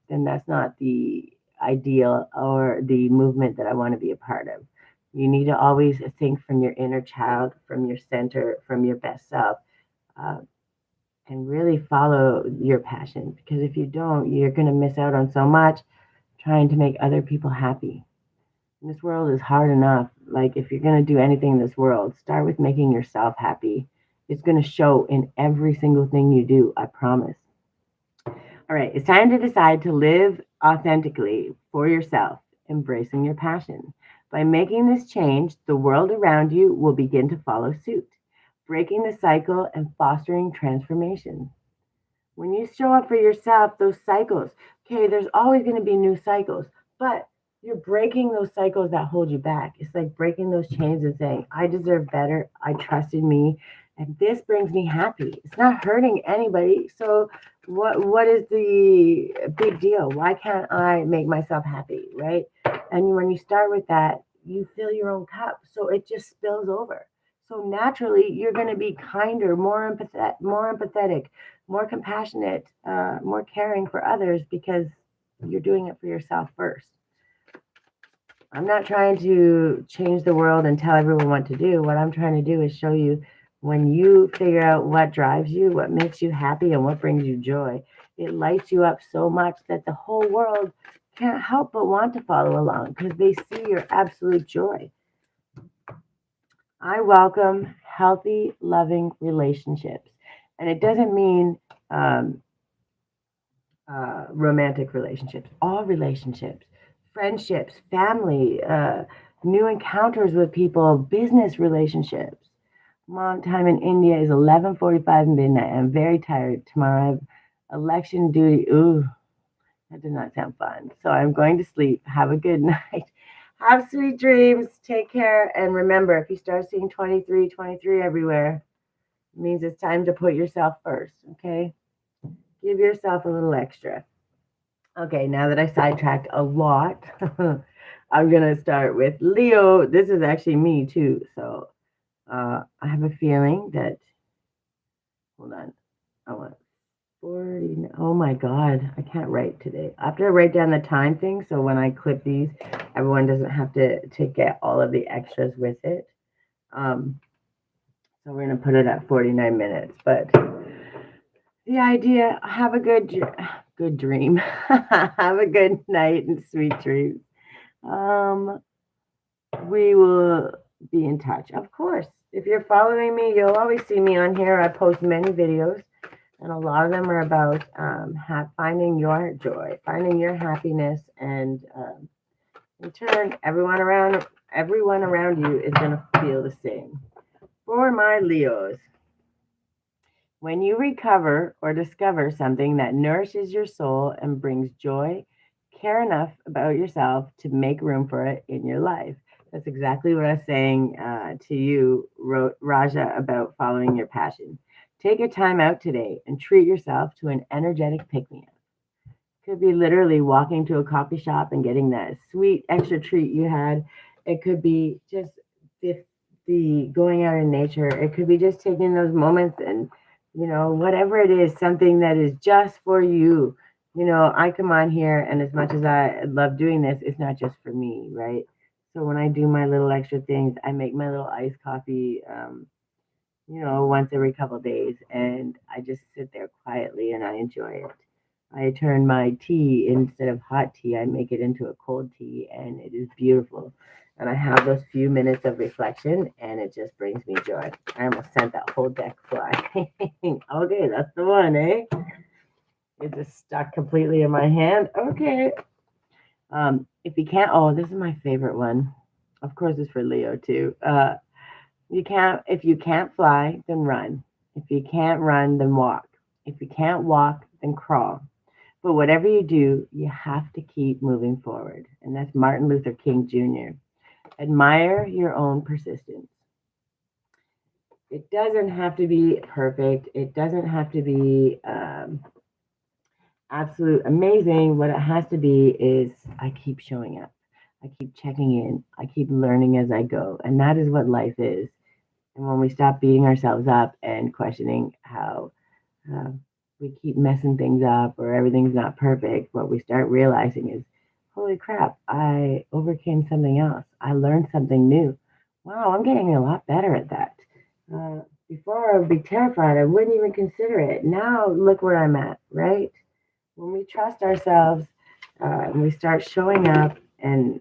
then that's not the ideal or the movement that I want to be a part of. You need to always think from your inner child, from your center, from your best self, uh, and really follow your passion. Because if you don't, you're going to miss out on so much trying to make other people happy. This world is hard enough. Like, if you're going to do anything in this world, start with making yourself happy. It's going to show in every single thing you do, I promise. All right, it's time to decide to live authentically for yourself, embracing your passion. By making this change, the world around you will begin to follow suit, breaking the cycle and fostering transformation. When you show up for yourself, those cycles, okay, there's always going to be new cycles, but you're breaking those cycles that hold you back. It's like breaking those chains and saying, I deserve better. I trust in me. And this brings me happy. It's not hurting anybody. So what is the big deal? Why can't I make myself happy? Right. And when you start with that, you fill your own cup. So it just spills over. So naturally, you're going to be kinder, more empathetic, more compassionate, more caring for others because you're doing it for yourself first. I'm not trying to change the world and tell everyone what to do. What I'm trying to do is show you when you figure out what drives you, what makes you happy, and what brings you joy, it lights you up so much that the whole world can't help but want to follow along because they see your absolute joy. I welcome healthy, loving relationships. And it doesn't mean um, romantic relationships, all relationships, friendships, family, new encounters with people, business relationships. Mom time in India is 11:45 midnight. I'm very tired. Tomorrow I have election duty. Ooh, that did not sound fun. So I'm going to sleep. Have a good night. Have sweet dreams. Take care. And remember, if you start seeing 23, 23 everywhere, it means it's time to put yourself first. Okay? Give yourself a little extra. Okay, now that I sidetracked a lot, I'm going to start with Leo. This is actually me too. So I have a feeling that, hold on, I want 40. Oh my God, I can't write today. I have to write down the time thing so when I clip these, everyone doesn't have to get all of the extras with it. So we're going to put it at 49 minutes. But the idea, have a good dream. Have a good night and sweet dreams. Um, we will be in touch. Of course, if you're following me, you'll always see me on here. I post many videos, and a lot of them are about finding your joy, finding your happiness, and in turn, everyone around you is going to feel the same. For my Leos, when you recover or discover something that nourishes your soul and brings joy, care enough about yourself to make room for it in your life. That's exactly what I was saying to you, Raja, about following your passion. Take a time out today and treat yourself to an energetic pick me up. Could be literally walking to a coffee shop and getting that sweet extra treat you had. It could be just the, the going out in nature. It could be just taking those moments and, whatever it is, something that is just for you. I come on here, and as much as I love doing this, it's not just for me, right? So when I do my little extra things, I make my little iced coffee, once every couple of days, and I just sit there quietly and I enjoy it. I turn my tea, instead of hot tea, I make it into a cold tea, and it is beautiful. And I have those few minutes of reflection, and it just brings me joy. I almost sent that whole deck flying. Okay, that's the one, eh? It just stuck completely in my hand. Okay. If you can't, oh, this is my favorite one. Of course, it's for Leo too. If you can't fly, then run. If you can't run, then walk. If you can't walk, then crawl. But whatever you do, you have to keep moving forward. And that's Martin Luther King Jr. Admire your own persistence. It doesn't have to be perfect. It doesn't have to be absolute amazing. What it has to be is I keep showing up. I keep checking in. I keep learning as I go. And that is what life is. And when we stop beating ourselves up and questioning how uh, we keep messing things up or everything's not perfect, what we start realizing is, holy crap, I overcame something else. I learned something new. Wow, I'm getting a lot better at that. Uh, Before I would be terrified, I wouldn't even consider it. Now look where I'm at, right? When we trust ourselves and we start showing up and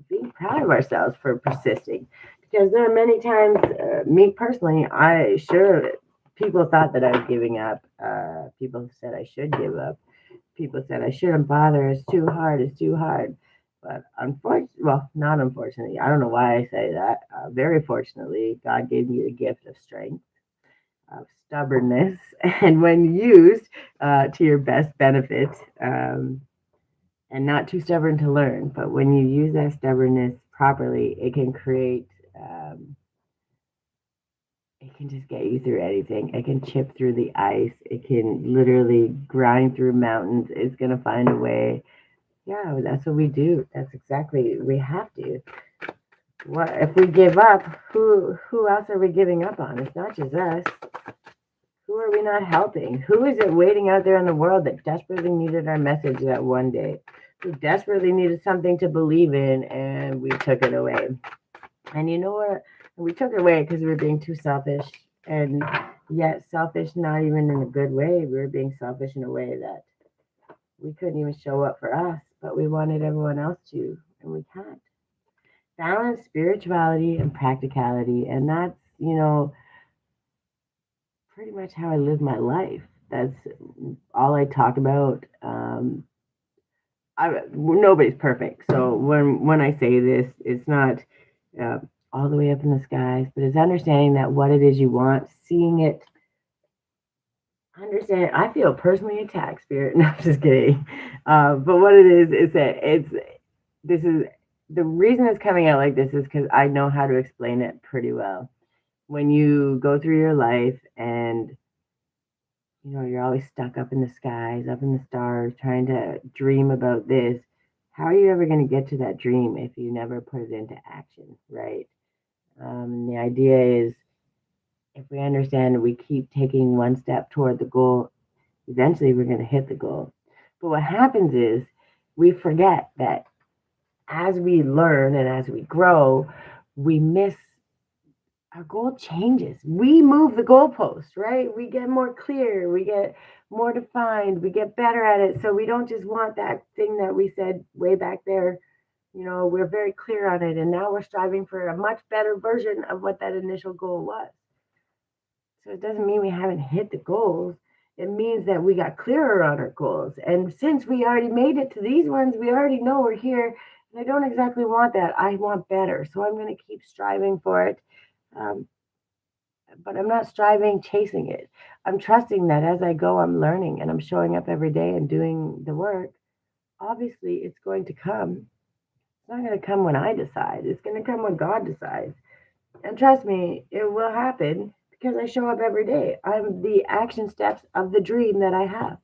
being proud of ourselves for persisting, because there are many times, me personally, people thought that I was giving up. People said I should give up. People said I shouldn't bother. It's too hard. It's too hard. But unfortunately, well, not unfortunately, I don't know why I say that. Very fortunately, God gave me the gift of strength, of stubbornness, and when used to your best benefit, and not too stubborn to learn, but when you use that stubbornness properly, it can create, it can just get you through anything. It can chip through the ice. It can literally grind through mountains. It's going to find a way. Yeah, that's what we do. That's exactly, we have to. What if we give up? Who else are we giving up on? It's not just us. Who are we not helping? Who is it waiting out there in the world that desperately needed our message that one day? Who desperately needed something to believe in, and we took it away. And you know what? We took it away because we were being too selfish. And yet, selfish, not even in a good way. We were being selfish in a way that we couldn't even show up for us, but we wanted everyone else to, and we can't. Balance spirituality and practicality. And that's, pretty much how I live my life. That's all I talk about. Nobody's perfect, so when I say this, it's not uh, all the way up in the skies, but it's understanding that what it is you want, seeing it, understand. I feel personally attacked, spirit. No, I'm just kidding. But what it is that this is the reason it's coming out like this is because I know how to explain it pretty well. When you go through your life and you're always stuck up in the skies, up in the stars, trying to dream about this. How are you ever going to get to that dream if you never put it into action, right? The idea is if we understand we keep taking one step toward the goal, eventually we're going to hit the goal. But what happens is we forget that as we learn and as we grow, we miss our goal changes. We move the goalpost, right? We get more clear, we get more defined, we get better at it. So we don't just want that thing that we said way back there. We're very clear on it. And now we're striving for a much better version of what that initial goal was. So it doesn't mean we haven't hit the goals. It means that we got clearer on our goals. And since we already made it to these ones, we already know we're here. And I don't exactly want that. I want better. So I'm going to keep striving for it. Um, but I'm not striving, chasing it. I'm trusting that as I go, I'm learning and I'm showing up every day and doing the work. Obviously, it's going to come. It's not going to come when I decide. It's going to come when God decides. And trust me, it will happen because I show up every day. I'm the action steps of the dream that I have.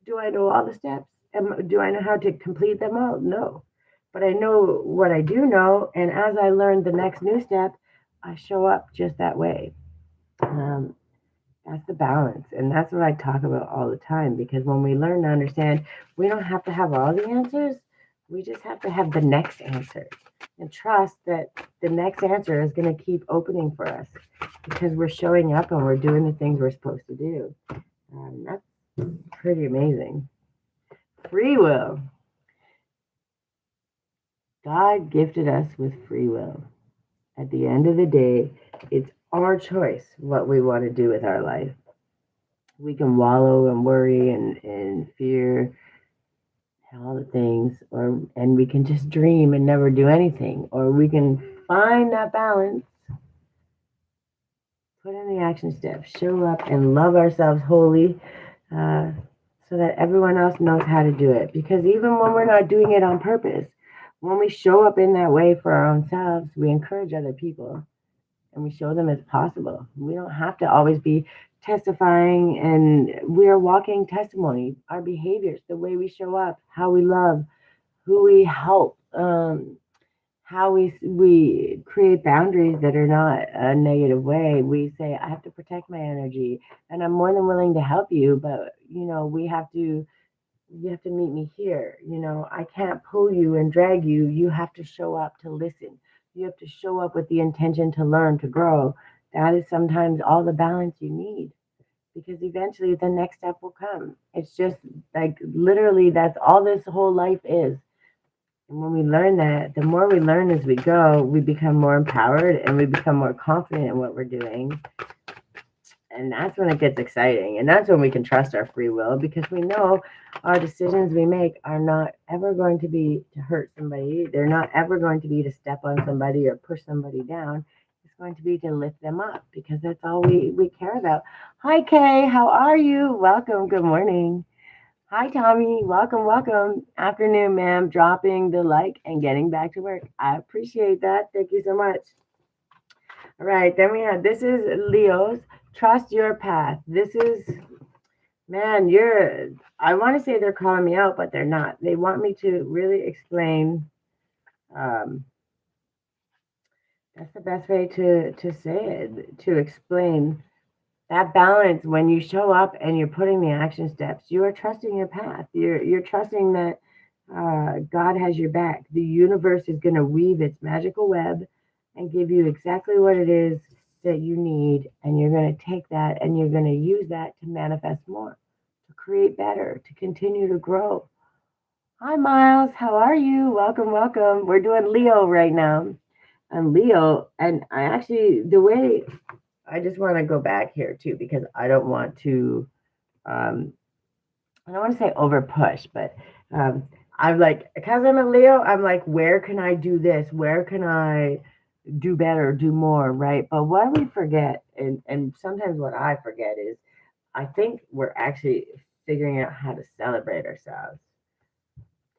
Do I know all the steps? Do I know how to complete them all? No. But I know what I do know. And as I learn the next new step, I show up just that way. Um, That's the balance. And that's what I talk about all the time because when we learn to understand, we don't have to have all the answers. We just have to have the next answer and trust that the next answer is going to keep opening for us because we're showing up and we're doing the things we're supposed to do. That's pretty amazing. free will. God gifted us with free will. At the end of the day, it's our choice what we want to do with our life. We can wallow and worry and fear and all the things, and we can just dream and never do anything, or we can find that balance, put in the action steps, show up and love ourselves wholly, uh, so that everyone else knows how to do it. Because even when we're not doing it on purpose, when we show up in that way for our own selves, we encourage other people and we show them it's possible. We don't have to always be testifying, and we are walking testimony. Our behaviors, the way we show up, how we love, who we help, how we create boundaries that are not a negative way. We say, I have to protect my energy, and I'm more than willing to help you, but you have to meet me here. I can't pull you and drag you. You have to show up to listen. You have to show up with the intention to learn, to grow. That is sometimes all the balance you need, because eventually the next step will come. It's just like literally that's all this whole life is. And when we learn that, the more we learn as we go, we become more empowered and we become more confident in what we're doing. And that's when it gets exciting. And that's when we can trust our free will, because we know our decisions we make are not ever going to be to hurt somebody. They're not ever going to be to step on somebody or push somebody down. It's going to be to lift them up, because that's all we care about. Hi, Kay. How are you? Welcome. Good morning. Hi, Tommy. Welcome, welcome. Afternoon, ma'am. Dropping the like and getting back to work. I appreciate that. Thank you so much. All right, then we have this is Leo's trust your path. This is, man, I want to say they're calling me out, but they're not. They want me to really explain. Um, that's the best way to say it, to explain that balance. When you show up and you're putting the action steps, you are trusting your path. You're trusting that God has your back. The universe is going to weave its magical web and give you exactly what it is that you need, and you're going to take that and you're going to use that to manifest more, to create better, to continue to grow. Hi, Miles. How are you? Welcome, welcome. We're doing Leo right now. And Leo, and I actually, the way I just want to go back here too, because um, I don't want to say over push, but um, I'm like, because I'm a Leo, I'm like, where can I do this? Where can I do better, do more, right? But what we forget, and sometimes what I forget is, I think we're actually figuring out how to celebrate ourselves.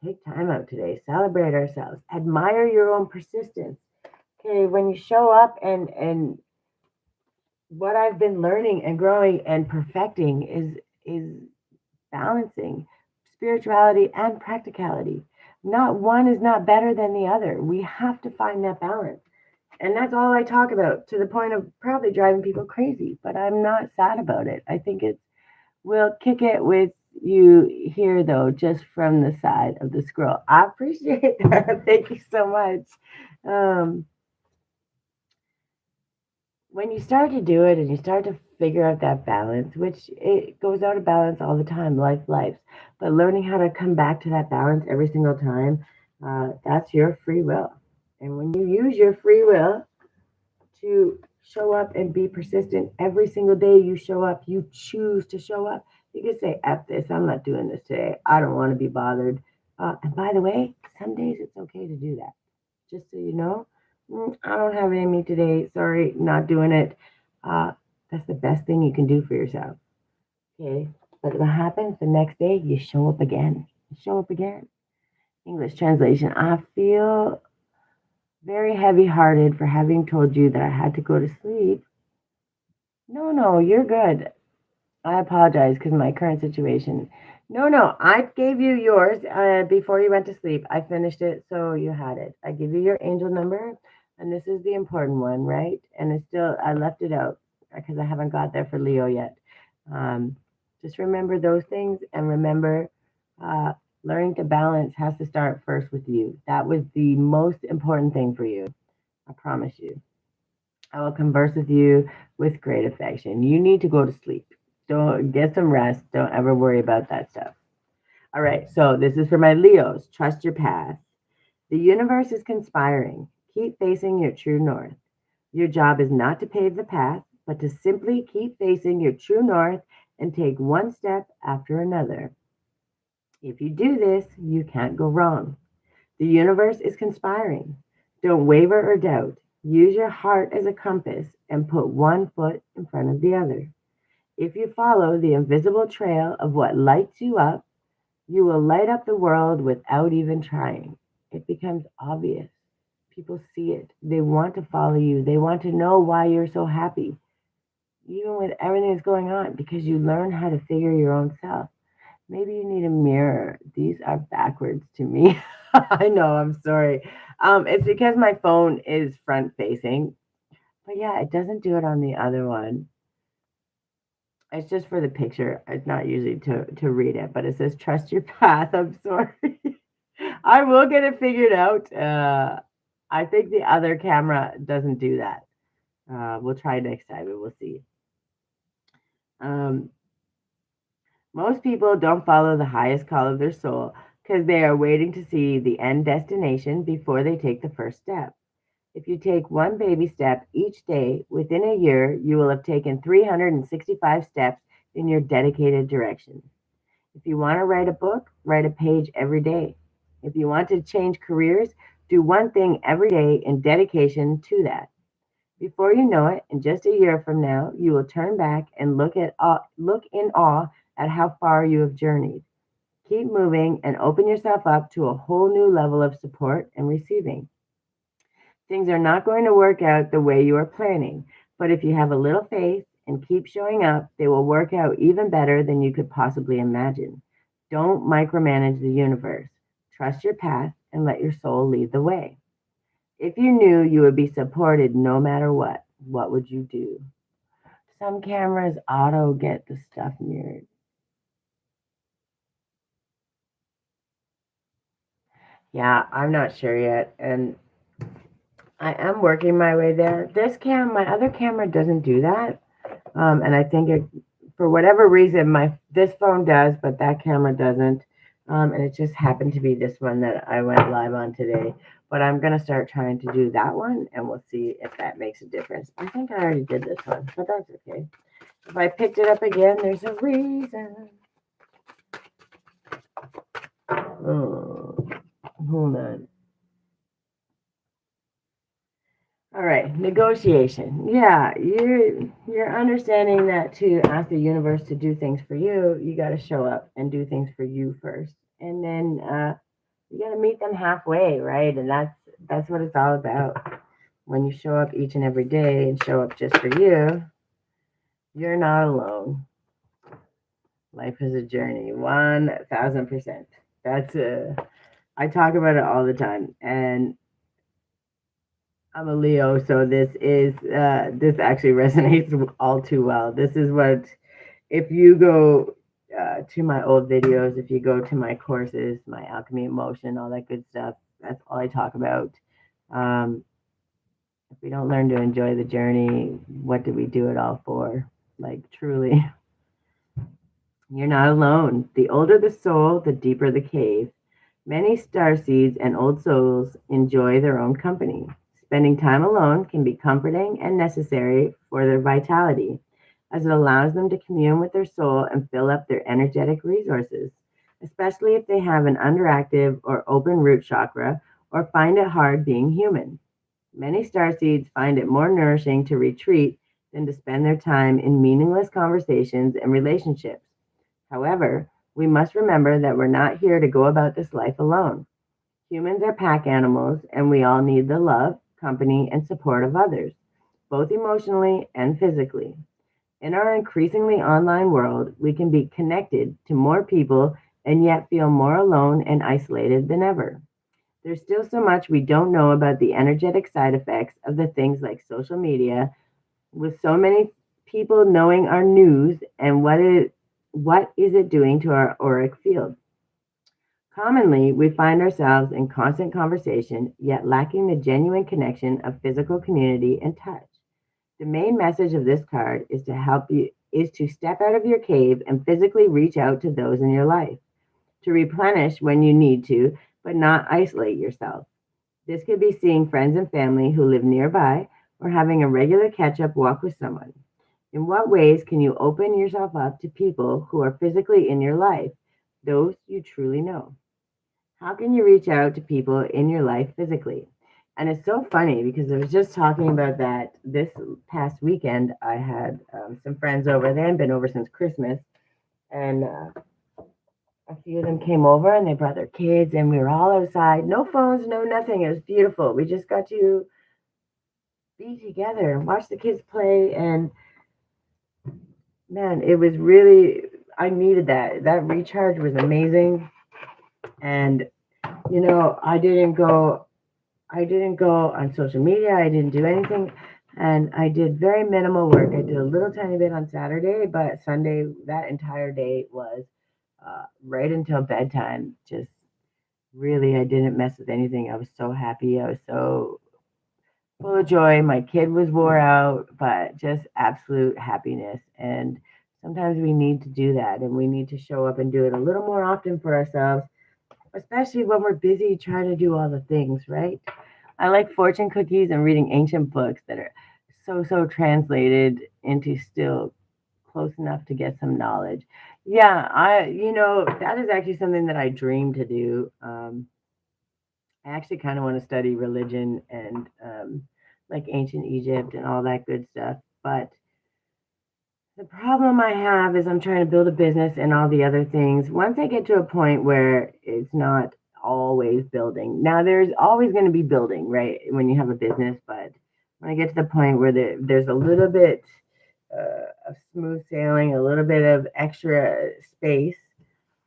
Take time out today, celebrate ourselves, admire your own persistence. Okay, when you show up, and what I've been learning and growing and perfecting is balancing spirituality and practicality. Not one is not better than the other. We have to find that balance. And that's all I talk about, to the point of probably driving people crazy, but I'm not sad about it. I think we'll kick it with you here, though, just from the side of the scroll. I appreciate that. Thank you so much. Um, when you start to do it and you start to figure out that balance, which it goes out of balance all the time, life, but learning how to come back to that balance every single time, that's your free will. And when you use your free will to show up and be persistent every single day you show up, you choose to show up. You can say, F this, I'm not doing this today. I don't want to be bothered. And by the way, some days it's okay to do that. Just so you know, I don't have it in me today. Sorry, not doing it. Uh, that's the best thing you can do for yourself. Okay. But what happens the next day? You show up again. You show up again. English translation. I feel very heavy hearted for having told you that I had to go to sleep. No, no, you're good. I apologize because of my current situation. No, no, I gave you yours before you went to sleep. I finished it, so you had it. I give you your angel number, and this is the important one, right? And it's still, I left it out because I haven't got there for Leo yet. Um, just remember those things, and remember, uh, learning to balance has to start first with you. That was the most important thing for you. I promise you. I will converse with you with great affection. You need to go to sleep. Don't get some rest. Don't ever worry about that stuff. All right, so this is for my Leos. Trust your path. The universe is conspiring. Keep facing your true north. Your job is not to pave the path, but to simply keep facing your true north and take one step after another. If you do this, you can't go wrong. The universe is conspiring. Don't waver or doubt. Use your heart as a compass and put one foot in front of the other. If you follow the invisible trail of what lights you up, you will light up the world without even trying. It becomes obvious. People see it. They want to follow you. They want to know why you're so happy, even with everything that's going on, because you learn how to figure your own self. Maybe you need a mirror. These are backwards to me. I know, I'm sorry. It's because my phone is front facing. But yeah, it doesn't do it on the other one. It's just for the picture. It's not usually to read it, but it says trust your path. I'm sorry. I will get it figured out. I think the other camera doesn't do that. We'll try next time and we'll see. Um, Most people don't follow the highest call of their soul because they are waiting to see the end destination before they take the first step. If you take one baby step each day, within a year, you will have taken 365 steps in your dedicated direction. If you want to write a book, write a page every day. If you want to change careers, do one thing every day in dedication to that. Before you know it, in just a year from now, you will turn back and look in awe at how far you have journeyed. Keep moving and open yourself up to a whole new level of support and receiving. Things are not going to work out the way you are planning, but if you have a little faith and keep showing up, they will work out even better than you could possibly imagine. Don't micromanage the universe. Trust your path and let your soul lead the way. If you knew you would be supported no matter what would you do? Some cameras auto get the stuff mirrored. Yeah, I'm not sure yet, and I am working my way there. My other camera doesn't do that, and I think for whatever reason, my this phone does, but that camera doesn't. And it just happened to be this one that I went live on today. But I'm gonna start trying to do that one, and we'll see if that makes a difference. I think I already did this one, but that's okay. If I picked it up again, there's a reason. Oh, hold on. All right, negotiation. Yeah, you're understanding that to ask the universe to do things for you, you got to show up and do things for you first, and then you got to meet them halfway, right? And that's what it's all about. When you show up each and every day and show up just for you, you're not alone. Life is a journey, 1,000%. That's I talk about it all the time, and I'm a Leo, so this actually resonates all too well. This is what if you go to my old videos, if you go to my courses, my alchemy emotion, all that good stuff. That's all I talk about. Um, if we don't learn to enjoy the journey, what do we do it all for? Like truly, you're not alone. The older the soul, the deeper the cave. Many starseeds and old souls enjoy their own company. Spending time alone can be comforting and necessary for their vitality, as it allows them to commune with their soul and fill up their energetic resources, especially if they have an underactive or open root chakra or find it hard being human. Many starseeds find it more nourishing to retreat than to spend their time in meaningless conversations and relationships. However, we must remember that we're not here to go about this life alone. Humans are pack animals, and we all need the love, company, and support of others, both emotionally and physically. In our increasingly online world, we can be connected to more people and yet feel more alone and isolated than ever. There's still so much we don't know about the energetic side effects of the things like social media, with so many people knowing our news and what is it doing to our auric field. Commonly, we find ourselves in constant conversation, yet lacking the genuine connection of physical community and touch. The main message of this card is to step out of your cave and physically reach out to those in your life. to replenish when you need to, but not isolate yourself. This could be seeing friends and family who live nearby or having a regular catch up walk with someone. In what ways can you open yourself up to people who are physically in your life, those you truly know? How can you reach out to people in your life physically? And it's so funny because I was just talking about that this past weekend. I had some friends over. They hadn't been over since Christmas. And a few of them came over and they brought their kids, and we were all outside. No phones, no nothing. It was beautiful. We just got to be together and watch the kids play. And man, it was really, I needed that. That recharge was amazing. And, I didn't go on social media. I didn't do anything. And I did very minimal work. I did a little tiny bit on Saturday, but Sunday, that entire day was right until bedtime. Just really, I didn't mess with anything. I was so happy. I was so full of joy. My kid was wore out, but just absolute happiness. And sometimes we need to do that, and we need to show up and do it a little more often for ourselves, especially when we're busy trying to do all the things, right? I like fortune cookies and reading ancient books that are so translated into still close enough to get some knowledge. Yeah, that is actually something that I dream to do. I actually kind of want to study religion and like ancient Egypt and all that good stuff. But the problem I have is I'm trying to build a business and all the other things. Once I get to a point where it's not always building, now there's always going to be building, right? When you have a business, but when I get to the point where there's a little bit of smooth sailing, a little bit of extra space,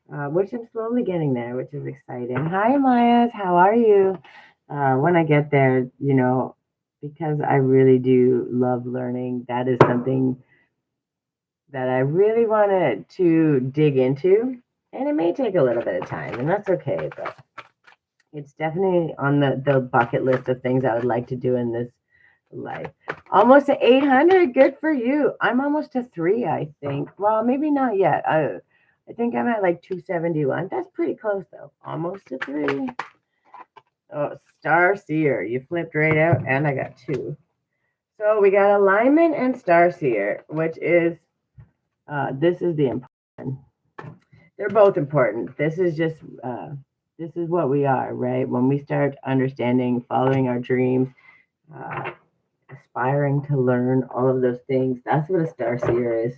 which I'm slowly getting there, which is exciting. Hi, Mayas, how are you? When I get there, because I really do love learning, that is something that I really wanted to dig into. And it may take a little bit of time, and that's okay, but it's definitely on the bucket list of things I would like to do in this life. Almost to 800. Good for you. I'm almost to 3, I think. Well, maybe not yet. I think I'm at like 271. That's pretty close, though. Almost to 3. Oh, Star Seer. You flipped right out, and I got 2. So we got alignment and Star Seer, which is this is the important. They're both important. This is what we are, right? When we start understanding, following our dreams, uh, aspiring to learn all of those things, that's what a star seer is.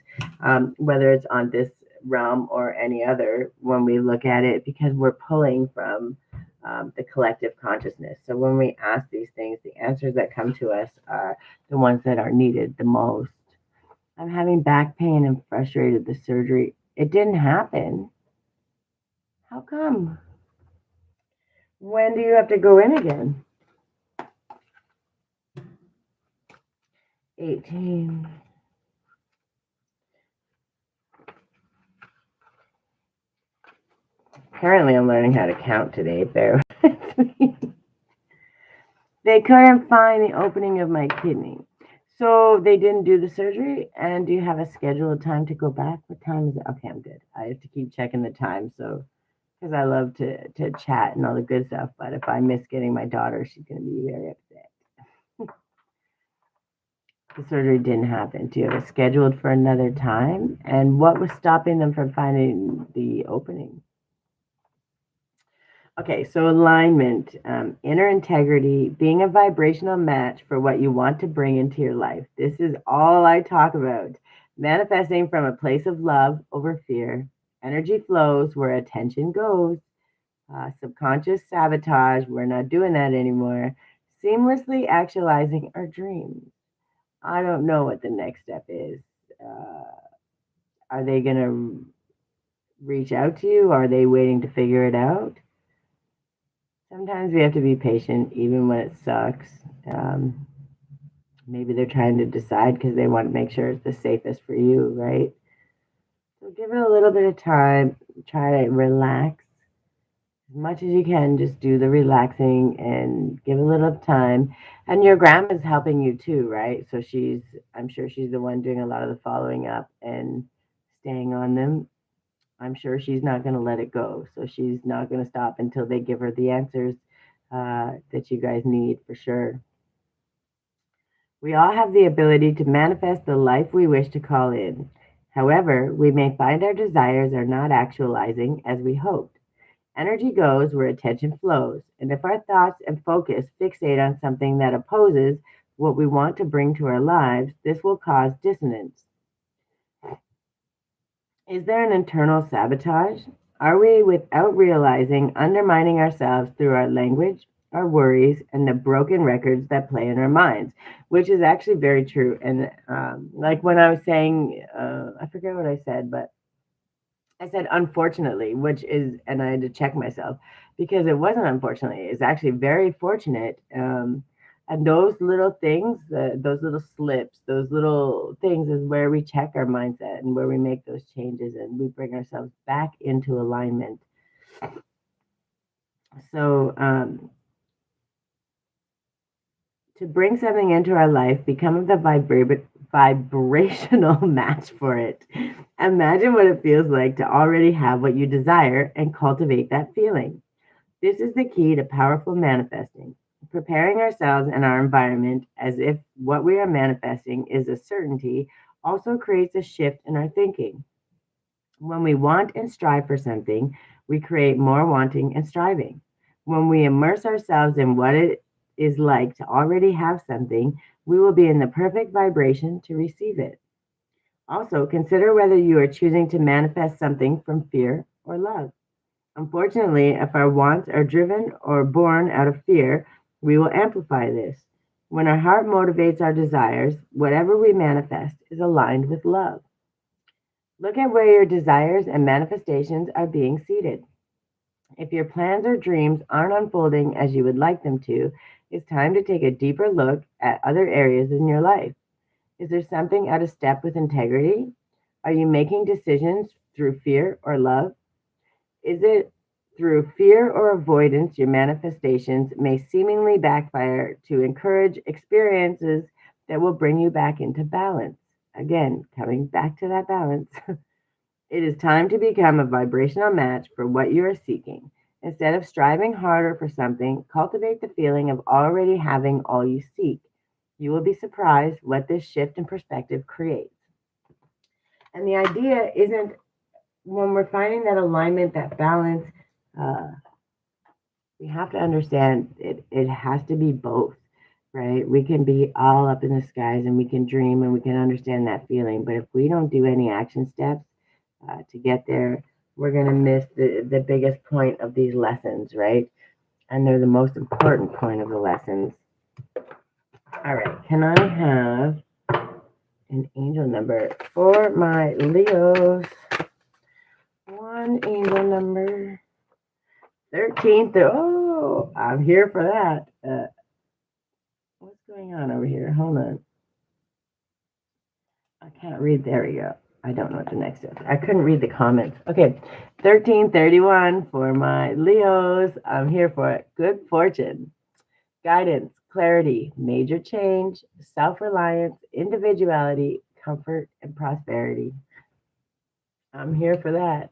Whether it's on this realm or any other, when we look at it, because we're pulling from the collective consciousness. So when we ask these things, the answers that come to us are the ones that are needed the most. I'm having back pain and frustrated. The surgery, it didn't happen. How come? When do you have to go in again? 18. Apparently, I'm learning how to count today. Bear with me. They couldn't find the opening of my kidney. So they didn't do the surgery. And do you have a scheduled time to go back? What time is it? Okay, I'm good. I have to keep checking the time. So, because I love to chat and all the good stuff. But if I miss getting my daughter, she's going to be very upset. The surgery didn't happen. Do you have it scheduled for another time? And what was stopping them from finding the opening? Okay, so alignment, inner integrity, being a vibrational match for what you want to bring into your life. This is all I talk about. Manifesting from a place of love over fear. Energy flows where attention goes. Subconscious sabotage, we're not doing that anymore. Seamlessly actualizing our dreams. I don't know what the next step is. Uh, are they going to reach out to you? Are they waiting to figure it out? Sometimes we have to be patient even when it sucks. Um, Maybe they're trying to decide because they want to make sure it's the safest for you, right? So give it a little bit of time. Try to relax as much as you can. Just do the relaxing and give a little time. And your grandma's helping you too, right? So I'm sure she's the one doing a lot of the following up and staying on them. I'm sure she's not going to let it go. So she's not going to stop until they give her the answers that you guys need for sure. We all have the ability to manifest the life we wish to call in. However, we may find our desires are not actualizing as we hoped. Energy goes where attention flows, and if our thoughts and focus fixate on something that opposes what we want to bring to our lives, this will cause dissonance. Is there an internal sabotage? Are we, without realizing, undermining ourselves through our language, our worries, and the broken records that play in our minds? Which is actually very true. And like when I was saying, I forget what I said, but I said unfortunately, which is, and I had to check myself because it wasn't unfortunately. It's actually very fortunate. And those little things, those little slips, those little things is where we check our mindset and where we make those changes and we bring ourselves back into alignment. So, to bring something into our life, become the vibrational match for it. Imagine what it feels like to already have what you desire and cultivate that feeling. This is the key to powerful manifesting. Preparing ourselves and our environment as if what we are manifesting is a certainty also creates a shift in our thinking. When we want and strive for something, we create more wanting and striving. When we immerse ourselves in what it is like to already have something, we will be in the perfect vibration to receive it. Also, consider whether you are choosing to manifest something from fear or love. Unfortunately, if our wants are driven or born out of fear, we will amplify this. When our heart motivates our desires, whatever we manifest is aligned with love. Look at where your desires and manifestations are being seated. If your plans or dreams aren't unfolding as you would like them to, it's time to take a deeper look at other areas in your life. Is there something out of step with integrity? Are you making decisions through fear or love? Is it through fear or avoidance your manifestations may seemingly backfire to encourage experiences that will bring you back into balance? Again, coming back to that balance. It is time to become a vibrational match for what you are seeking. Instead of striving harder for something, cultivate the feeling of already having all you seek. You will be surprised what this shift in perspective creates. And the idea isn't when we're finding that alignment, that balance, uh, we have to understand it has to be both, right? We can be all up in the skies and we can dream and we can understand that feeling. But if we don't do any action steps to get there, we're going to miss the biggest point of these lessons, right? And they're the most important point of the lessons. All right, can I have an angel number for my Leos? One angel number. 13th. Oh, I'm here for that. What's going on over here? Hold on. I can't read. There we go. I don't know what the next is. I couldn't read the comments. Okay, 1331 for my Leos. I'm here for it. Good fortune, guidance, clarity, major change, self-reliance, individuality, comfort, and prosperity. I'm here for that.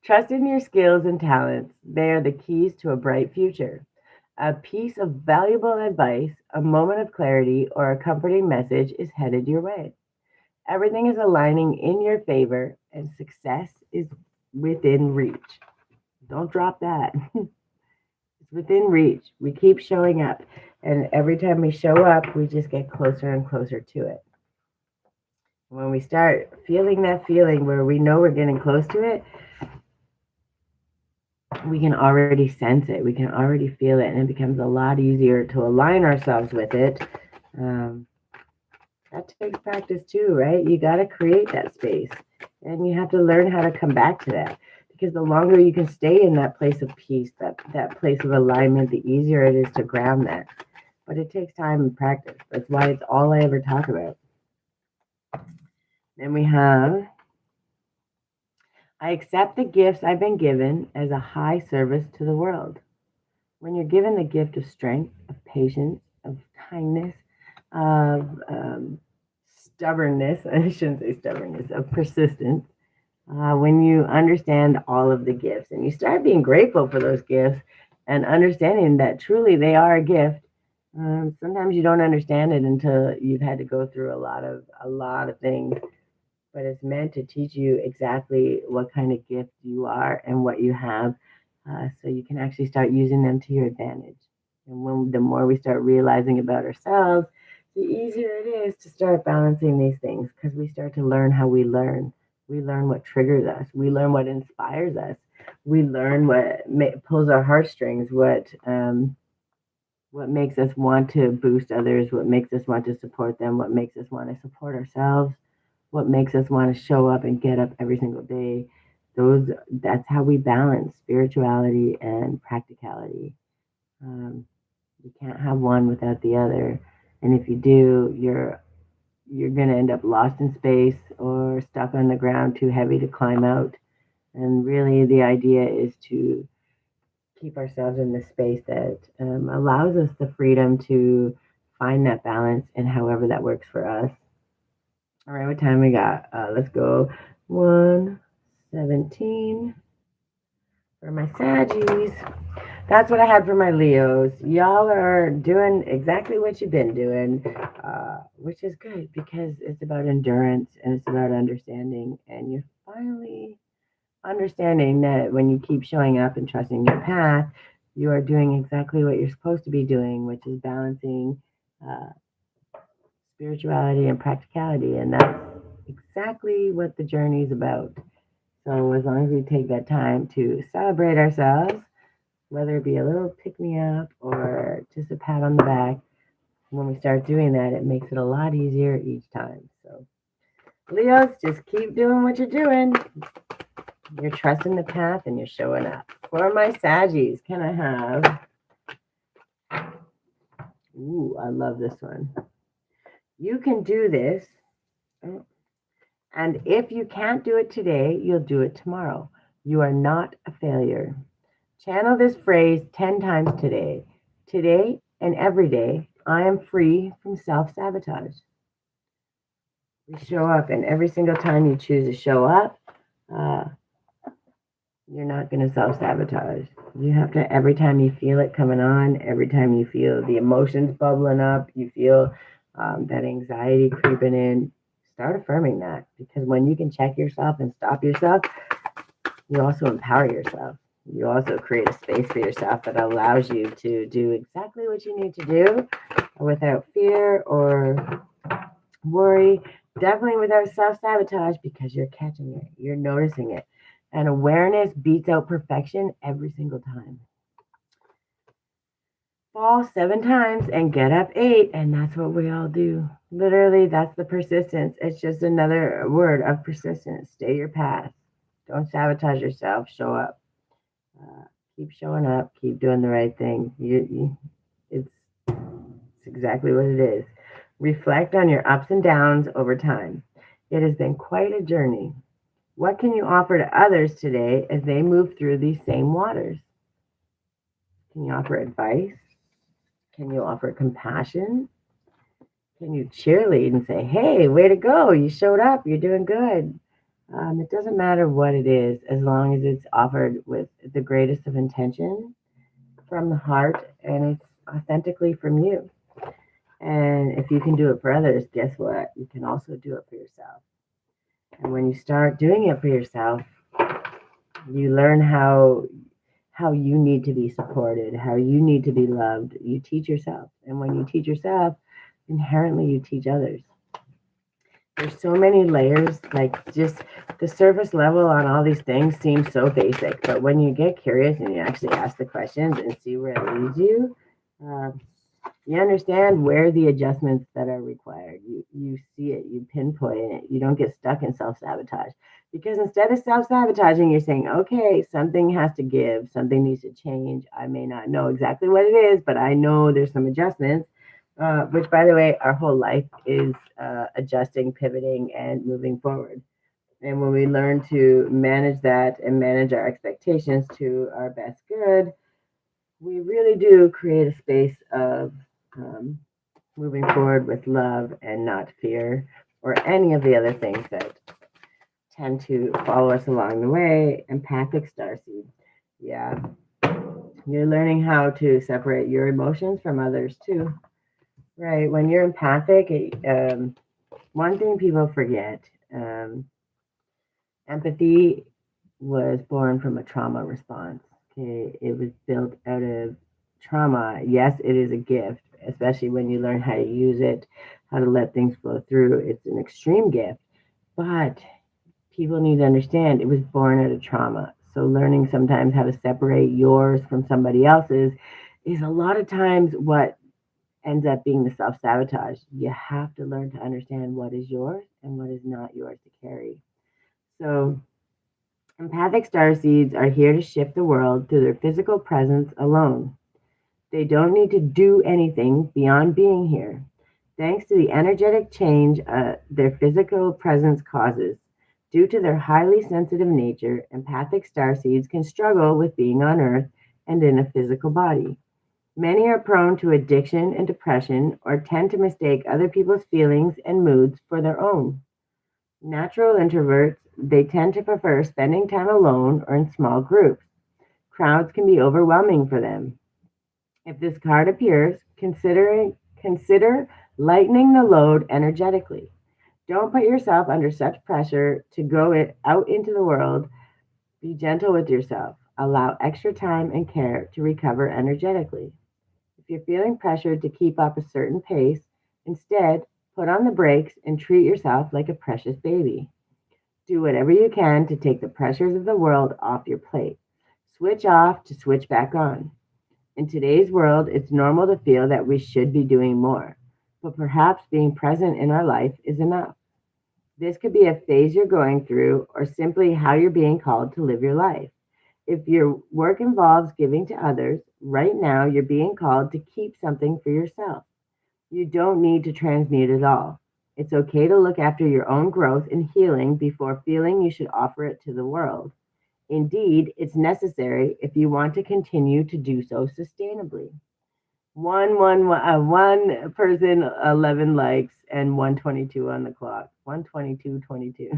Trust in your skills and talents. They are the keys to a bright future. A piece of valuable advice, a moment of clarity, or a comforting message is headed your way. Everything is aligning in your favor, and success is within reach. Don't drop that. It's within reach. We keep showing up, and every time we show up, we just get closer and closer to it. When we start feeling that feeling where we know we're getting close to it, we can already sense it. We can already feel it, and it becomes a lot easier to align ourselves with it. That takes practice too, right? You got to create that space, and you have to learn how to come back to that. Because the longer you can stay in that place of peace, that place of alignment, the easier it is to ground that. But it takes time and practice. That's why it's all I ever talk about. Then we have, I accept the gifts I've been given as a high service to the world. When you're given the gift of strength, of patience, of kindness, of stubbornness, I shouldn't say stubbornness, of persistence, when you understand all of the gifts and you start being grateful for those gifts and understanding that truly they are a gift. Sometimes you don't understand it until you've had to go through a lot of things, but it's meant to teach you exactly what kind of gift you are and what you have, so you can actually start using them to your advantage. And the more we start realizing about ourselves, the easier it is to start balancing these things because we start to learn how we learn. We learn what triggers us. We learn what inspires us. We learn what pulls our heartstrings. What makes us want to boost others? What makes us want to support them? What makes us want to support ourselves? What makes us want to show up and get up every single day? That's how we balance spirituality and practicality. Um, you can't have one without the other, and if you do, you're going to end up lost in space or stuck on the ground, too heavy to climb out. And really, the idea is to keep ourselves in the space that allows us the freedom to find that balance and however that works for us. All right, what time we got? Let's go 1:17 for my Saggies. That's what I had for my Leos. Y'all are doing exactly what you've been doing, which is good because it's about endurance and it's about understanding. And you're finally understanding that when you keep showing up and trusting your path, you are doing exactly what you're supposed to be doing, which is balancing uh, spirituality and practicality. And that's exactly what the journey is about. So as long as we take that time to celebrate ourselves, whether it be a little pick me up or just a pat on the back, when we start doing that, it makes it a lot easier each time. So, Leos, just keep doing what you're doing. You're trusting the path and you're showing up. For my Saggies, can I have? Ooh, I love this one. You can do this. And if you can't do it today, you'll do it tomorrow. You are not a failure. Channel this phrase 10 times today. Today and every day, I am free from self sabotage. We show up, and every single time you choose to show up, uh, you're not going to self sabotage. You have to, every time you feel it coming on, every time you feel the emotions bubbling up, you feel that anxiety creeping in, start affirming that. Because when you can check yourself and stop yourself, you also empower yourself. You also create a space for yourself that allows you to do exactly what you need to do without fear or worry, definitely without self sabotage because you're catching it, you're noticing it. And awareness beats out perfection every single time. Fall 7 times and get up 8, and that's what we all do. Literally, that's the persistence. It's just another word of persistence. Stay your path. Don't sabotage yourself. Show up. Uh, keep showing up. Keep doing the right thing. It's exactly what it is. Reflect on your ups and downs over time. It has been quite a journey. What can you offer to others today as they move through these same waters? Can you offer advice? Can you offer compassion? Can you cheerlead and say, hey, way to go? You showed up. You're doing good. It doesn't matter what it is, as long as it's offered with the greatest of intention from the heart and it's authentically from you. And if you can do it for others, guess what? You can also do it for yourself. And when you start doing it for yourself, you learn how you need to be supported, how you need to be loved. You teach yourself. And when you teach yourself, inherently you teach others. There's so many layers, like just the surface level on all these things seems so basic. But when you get curious and you actually ask the questions and see where it leads you, um, you understand where the adjustments that are required. You see it, you pinpoint it. You don't get stuck in self-sabotage. Because instead of self-sabotaging, you're saying, okay, something has to give, something needs to change. I may not know exactly what it is, but I know there's some adjustments. Which, by the way, our whole life is adjusting, pivoting, and moving forward. And when we learn to manage that and manage our expectations to our best good, we really do create a space of um, moving forward with love and not fear or any of the other things that tend to follow us along the way. Empathic starseed. Yeah. You're learning how to separate your emotions from others too. Right. When you're empathic, one thing people forget, empathy was born from a trauma response. Okay. It was built out of trauma. Yes, it is a gift, especially when you learn how to use it, how to let things flow through. It's an extreme gift. But people need to understand it was born out of trauma. So learning sometimes how to separate yours from somebody else's is a lot of times what ends up being the self-sabotage. You have to learn to understand what is yours and what is not yours to carry. So empathic star seeds are here to shift the world through their physical presence alone. They don't need to do anything beyond being here. Thanks to the energetic change their physical presence causes. Due to their highly sensitive nature, empathic starseeds can struggle with being on Earth and in a physical body. Many are prone to addiction and depression or tend to mistake other people's feelings and moods for their own. Natural introverts, they tend to prefer spending time alone or in small groups. Crowds can be overwhelming for them. If this card appears, consider lightening the load energetically. Don't put yourself under such pressure to out into the world. Be gentle with yourself. Allow extra time and care to recover energetically. If you're feeling pressured to keep up a certain pace, instead, put on the brakes and treat yourself like a precious baby. Do whatever you can to take the pressures of the world off your plate. Switch off to switch back on. In today's world, it's normal to feel that we should be doing more, but perhaps being present in our life is enough. This could be a phase you're going through or simply how you're being called to live your life. If your work involves giving to others, right now you're being called to keep something for yourself. You don't need to transmute it all. It's okay to look after your own growth and healing before feeling you should offer it to the world. Indeed, it's necessary if you want to continue to do so sustainably. One person, 11 likes, and 122 on the clock. 122.22.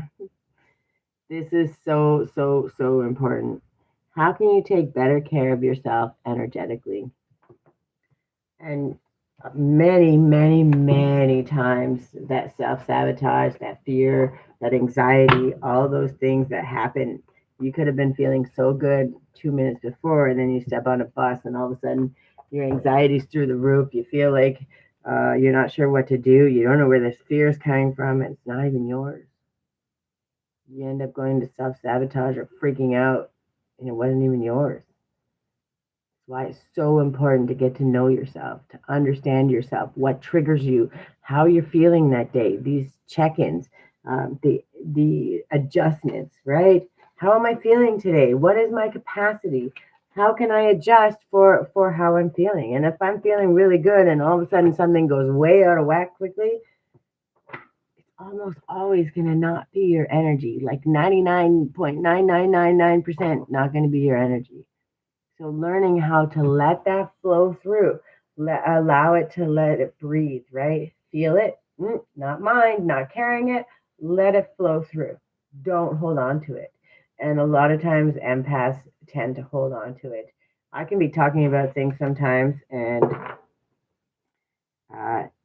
This is so important. How can you take better care of yourself energetically? And many times that self-sabotage, that fear, that anxiety, all those things that happen, you could have been feeling so good 2 minutes before, and then you step on a bus and all of a sudden your anxiety's through the roof. You feel like you're not sure what to do. You don't know where this fear is coming from. It's not even yours. You end up going to self-sabotage or freaking out, and it wasn't even yours. Why it's so important to get to know yourself, to understand yourself, what triggers you, how you're feeling that day, these check-ins, the adjustments, right? How am I feeling today? What is my capacity? How can I adjust for how I'm feeling? And if I'm feeling really good and all of a sudden something goes way out of whack quickly, it's almost always going to not be your energy. Like 99.9999% not going to be your energy. So learning how to let that flow through, allow it to let it breathe, right? Feel it, not mind, not carrying it. Let it flow through. Don't hold on to it. And a lot of times empaths tend to hold on to it. I can be talking about things sometimes, and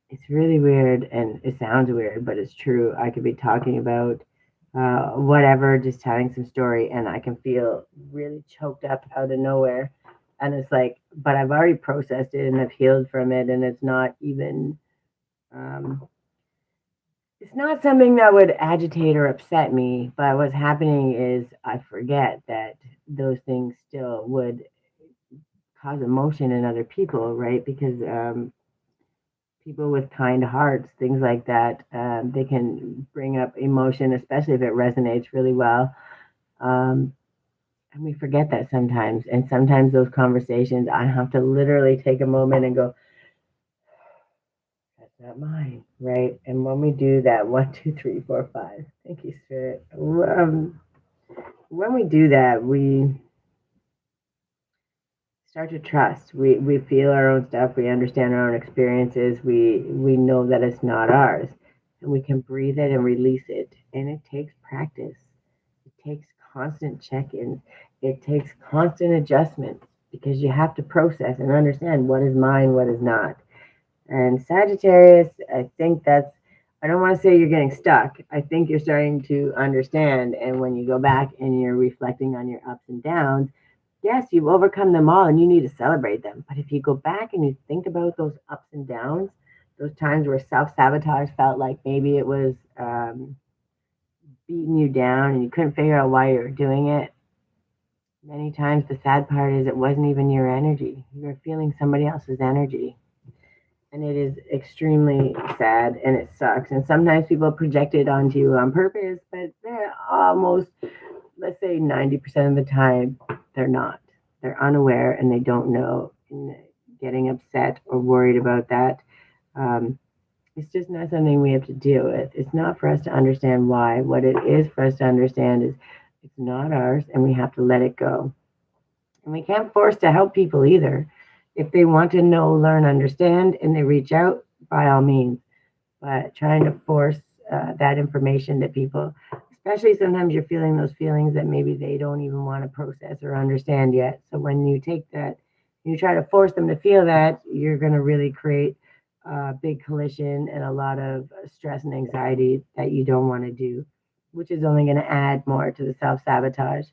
it's really weird, and it sounds weird, but it's true. I could be talking about whatever, just telling some story, and I can feel really choked up out of nowhere. And it's like, but I've already processed it and I've healed from it, and it's not even, it's not something that would agitate or upset me. But what's happening is I forget that those things still would cause emotion in other people, right? Because people with kind hearts, things like that, they can bring up emotion, especially if it resonates really well. And we forget that sometimes. And sometimes those conversations, I have to literally take a moment and go, that's not mine, right? And when we do that, 1, 2, 3, 4, 5, thank you, Spirit. When we do that, we start to trust. We feel our own stuff. We understand our own experiences. We know that it's not ours, and we can breathe it and release it. And it takes practice. takes constant check-ins. It takes constant adjustments because you have to process and understand what is mine, what is not. And Sagittarius, I think I don't want to say you're getting stuck. I think you're starting to understand. And when you go back and you're reflecting on your ups and downs, yes, you've overcome them all and you need to celebrate them. But if you go back and you think about those ups and downs, those times where self sabotage felt like maybe it was beating you down and you couldn't figure out why you were doing it, many times the sad part is it wasn't even your energy. You were feeling somebody else's energy. And it is extremely sad and it sucks. And sometimes people project it onto you on purpose, but they're almost, let's say 90% of the time, they're not. They're unaware and they don't know. And getting upset or worried about that, it's just not something we have to deal with. It's not for us to understand why. What it is for us to understand is it's not ours and we have to let it go. And we can't force to help people either. If they want to know, learn, understand, and they reach out, by all means. But trying to force that information to people, especially sometimes you're feeling those feelings that maybe they don't even want to process or understand yet. So when you take that, you try to force them to feel that, you're going to really create a big collision and a lot of stress and anxiety that you don't want to do, which is only going to add more to the self sabotage.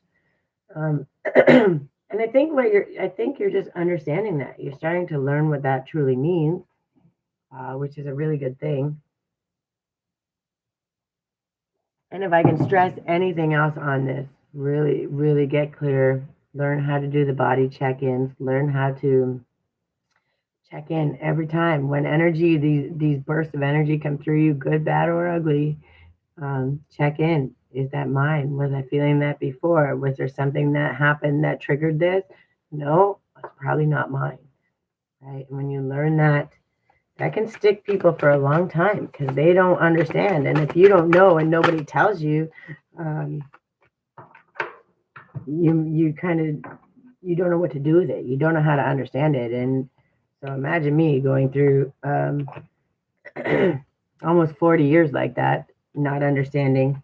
Um, and I think you're just understanding that you're starting to learn what that truly means, which is a really good thing. And if I can stress anything else on this, really, really get clear, learn how to do the body check-ins, learn how to check in every time when these bursts of energy come through you, good, bad, or ugly. Check in. Is that mine? Was I feeling that before? Was there something that happened that triggered this? No, it's probably not mine. Right? And when you learn that, that can stick people for a long time because they don't understand. And if you don't know and nobody tells you, um, you kind of you don't know what to do with it. You don't know how to understand it. And so imagine me going through almost 40 years like that, not understanding.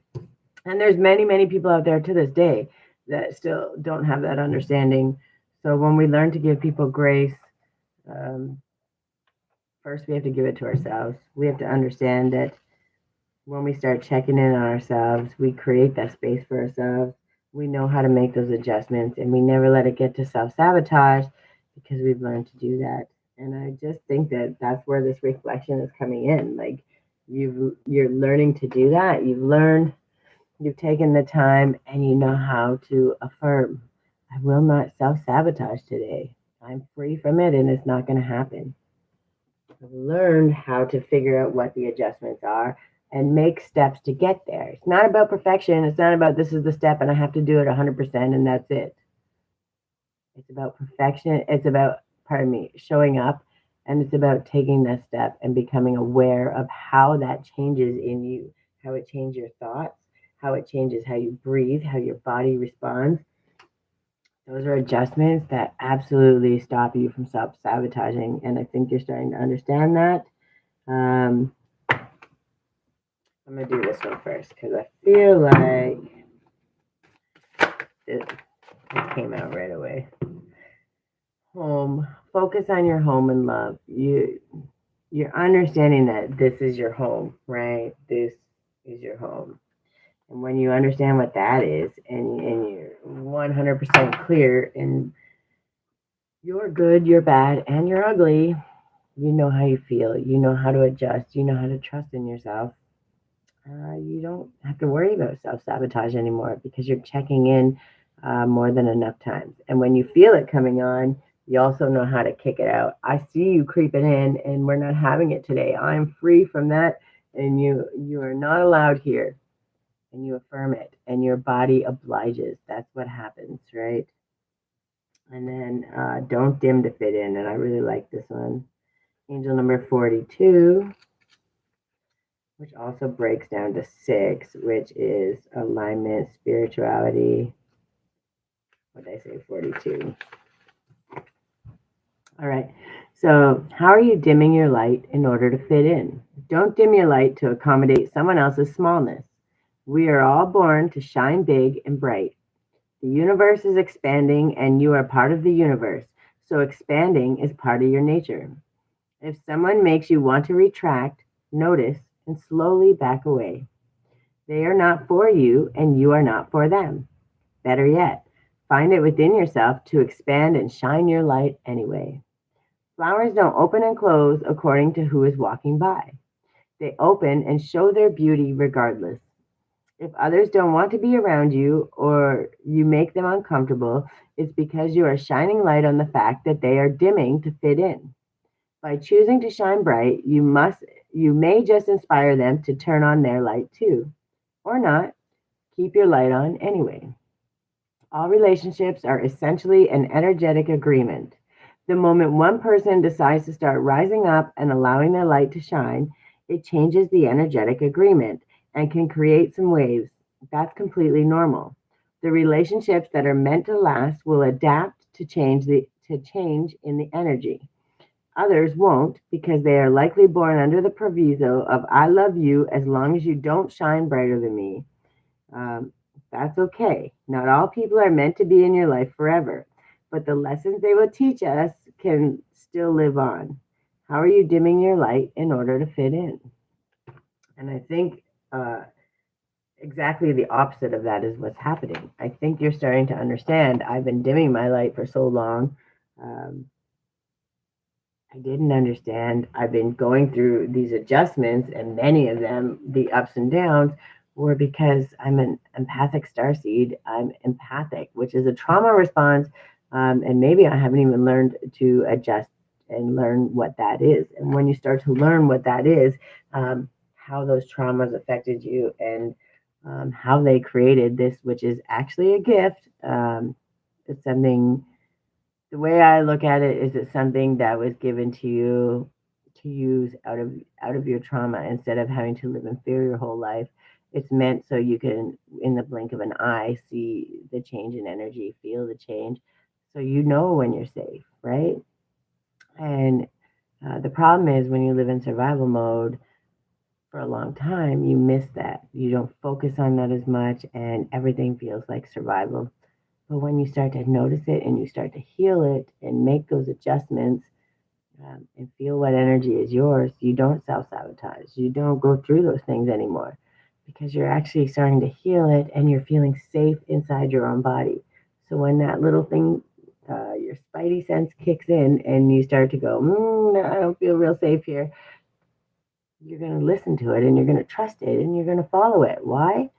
And there's many, many people out there to this day that still don't have that understanding. So when we learn to give people grace, um, first we have to give it to ourselves. We have to understand that when we start checking in on ourselves, we create that space for ourselves. We know how to make those adjustments and we never let it get to self sabotage because we've learned to do that. And I just think that that's where this reflection is coming in. Like you're learning to do that. You've taken the time and you know how to affirm. I will not self sabotage today. I'm free from it and it's not going to happen. I've learned how to figure out what the adjustments are and make steps to get there. It's not about perfection. It's not about this is the step and I have to do it 100% and that's it. It's about perfection. It's about, pardon me, showing up. And it's about taking that step and becoming aware of how that changes in you, how it changes your thoughts, how it changes how you breathe, how your body responds. Those are adjustments that absolutely stop you from self sabotaging. And I think you're starting to understand that. I'm going to do this one first because I feel like it came out right away. Home. Focus on your home and love. You're understanding that this is your home, right? This is your home. And when you understand what that is and you're 100% clear in your good, your bad, and your ugly, you know how you feel. You know how to adjust. You know how to trust in yourself. You don't have to worry about self sabotage anymore because you're checking in more than enough times. And when you feel it coming on, you also know how to kick it out. I see you creeping in, and we're not having it today. I'm free from that, and you are not allowed here. And you affirm it, and your body obliges. That's what happens, right? And then don't dim to fit in. And I really like this one. Angel number 42, which also breaks down to 6, which is alignment, spirituality. What did I say? 42. All right. So, how are you dimming your light in order to fit in? Don't dim your light to accommodate someone else's smallness. We are all born to shine big and bright. The universe is expanding and you are part of the universe. So expanding is part of your nature. If someone makes you want to retract, notice and slowly back away. They are not for you and you are not for them. Better yet, find it within yourself to expand and shine your light anyway. Flowers don't open and close according to who is walking by. They open and show their beauty regardless. If others don't want to be around you or you make them uncomfortable, it's because you are shining light on the fact that they are dimming to fit in. By choosing to shine bright, you may just inspire them to turn on their light too. Or not, keep your light on anyway. All relationships are essentially an energetic agreement. The moment one person decides to start rising up and allowing their light to shine, it changes the energetic agreement and can create some waves. That's completely normal. The relationships that are meant to last will adapt to change in the energy. Others won't because they are likely born under the proviso of I love you as long as you don't shine brighter than me. Um, that's okay. Not all people are meant to be in your life forever, but the lessons they will teach us can still live on. How are you dimming your light in order to fit in? And I think exactly the opposite of that is what's happening. I think you're starting to understand. I've been dimming my light for so long. Um, I didn't understand. I've been going through these adjustments, and many of them, the ups and downs, were because I'm an empathic starseed. I'm empathic, which is a trauma response, and maybe I haven't even learned to adjust and learn what that is. And when you start to learn what that is, how those traumas affected you, and how they created this, which is actually a gift. It's something the way I look at it is it's something that was given to you to use out of your trauma instead of having to live in fear your whole life. It's meant so you can, in the blink of an eye, see the change in energy, feel the change, so you know when you're safe, right? And the problem is when you live in survival mode for a long time, you miss that. You don't focus on that as much, and everything feels like survival. But when you start to notice it and you start to heal it and make those adjustments and feel what energy is yours, you don't self sabotage. You don't go through those things anymore because you're actually starting to heal it and you're feeling safe inside your own body. So when that little thing, your spidey sense kicks in and you start to go, I don't feel real safe here, you're going to listen to it and you're going to trust it and you're going to follow it. Why?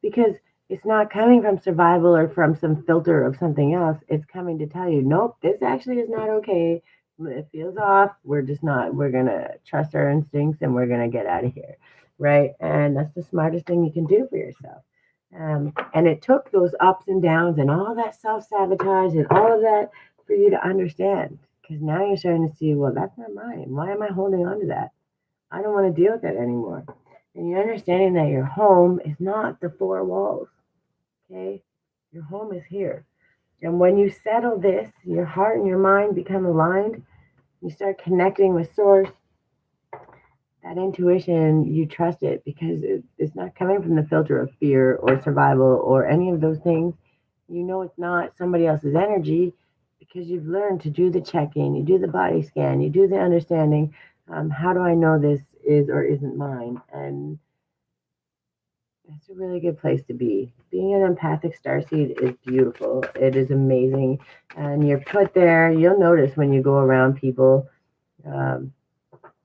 Because it's not coming from survival or from some filter of something else. It's coming to tell you, nope, this actually is not okay. It feels off. We're just not, we're going to trust our instincts and we're going to get out of here. Right. And that's the smartest thing you can do for yourself. And it took those ups and downs and all that self sabotage and all of that for you to understand. Because now you're starting to see, well, that's not mine. Why am I holding on to that? I don't want to deal with that anymore. And you're understanding that your home is not the four walls. Okay? Your home is here. And when you settle this, your heart and your mind become aligned, you start connecting with source, that intuition, you trust it because it's not coming from the filter of fear or survival or any of those things. You know it's not somebody else's energy because you've learned to do the check-in, you do the body scan, you do the understanding. How do I know this is or isn't mine? And that's a really good place to be. Being an empathic starseed is beautiful. It is amazing. And you're put there, you'll notice when you go around people, um,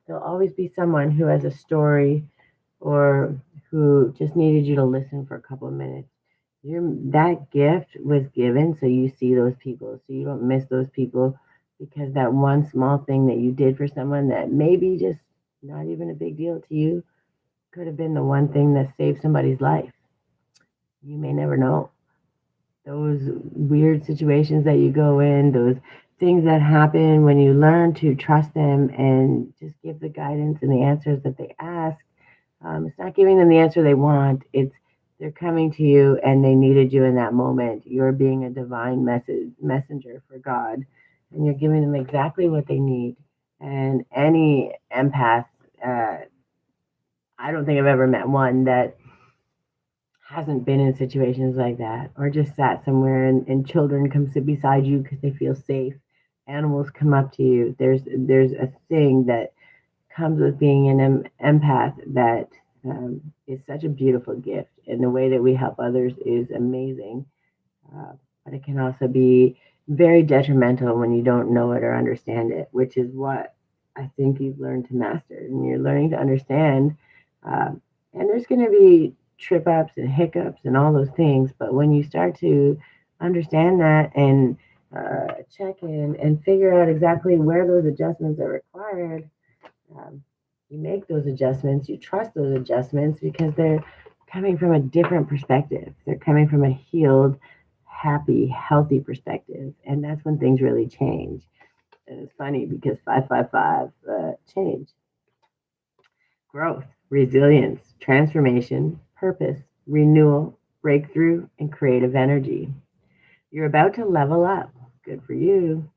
there'll always be someone who has a story or who just needed you to listen for a couple of minutes. That gift was given so you see those people, so you don't miss those people because that one small thing that you did for someone that maybe just not even a big deal to you could have been the one thing that saved somebody's life. You may never know. Those weird situations that you go in, those things that happen when you learn to trust them and just give the guidance and the answers that they ask. It's not giving them the answer they want. It's they're coming to you and they needed you in that moment. You're being a divine messenger for God, and you're giving them exactly what they need. And any empath, I don't think I've ever met one that hasn't been in situations like that, or just sat somewhere and children come sit beside you because they feel safe. Animals come up to you. There's a thing that comes with being an empath that is such a beautiful gift, and the way that we help others is amazing. Uh, but it can also be very detrimental when you don't know it or understand it, which is what I think you've learned to master. And you're learning to understand. Uh, and there's going to be trip ups and hiccups and all those things. But when you start to understand that and check in and figure out exactly where those adjustments are required, um, you make those adjustments, you trust those adjustments because they're coming from a different perspective. They're coming from a healed, happy, healthy perspective. And that's when things really change. And it's funny because 555 change, growth, resilience, transformation, purpose, renewal, breakthrough, and creative energy. You're about to level up. Good for you.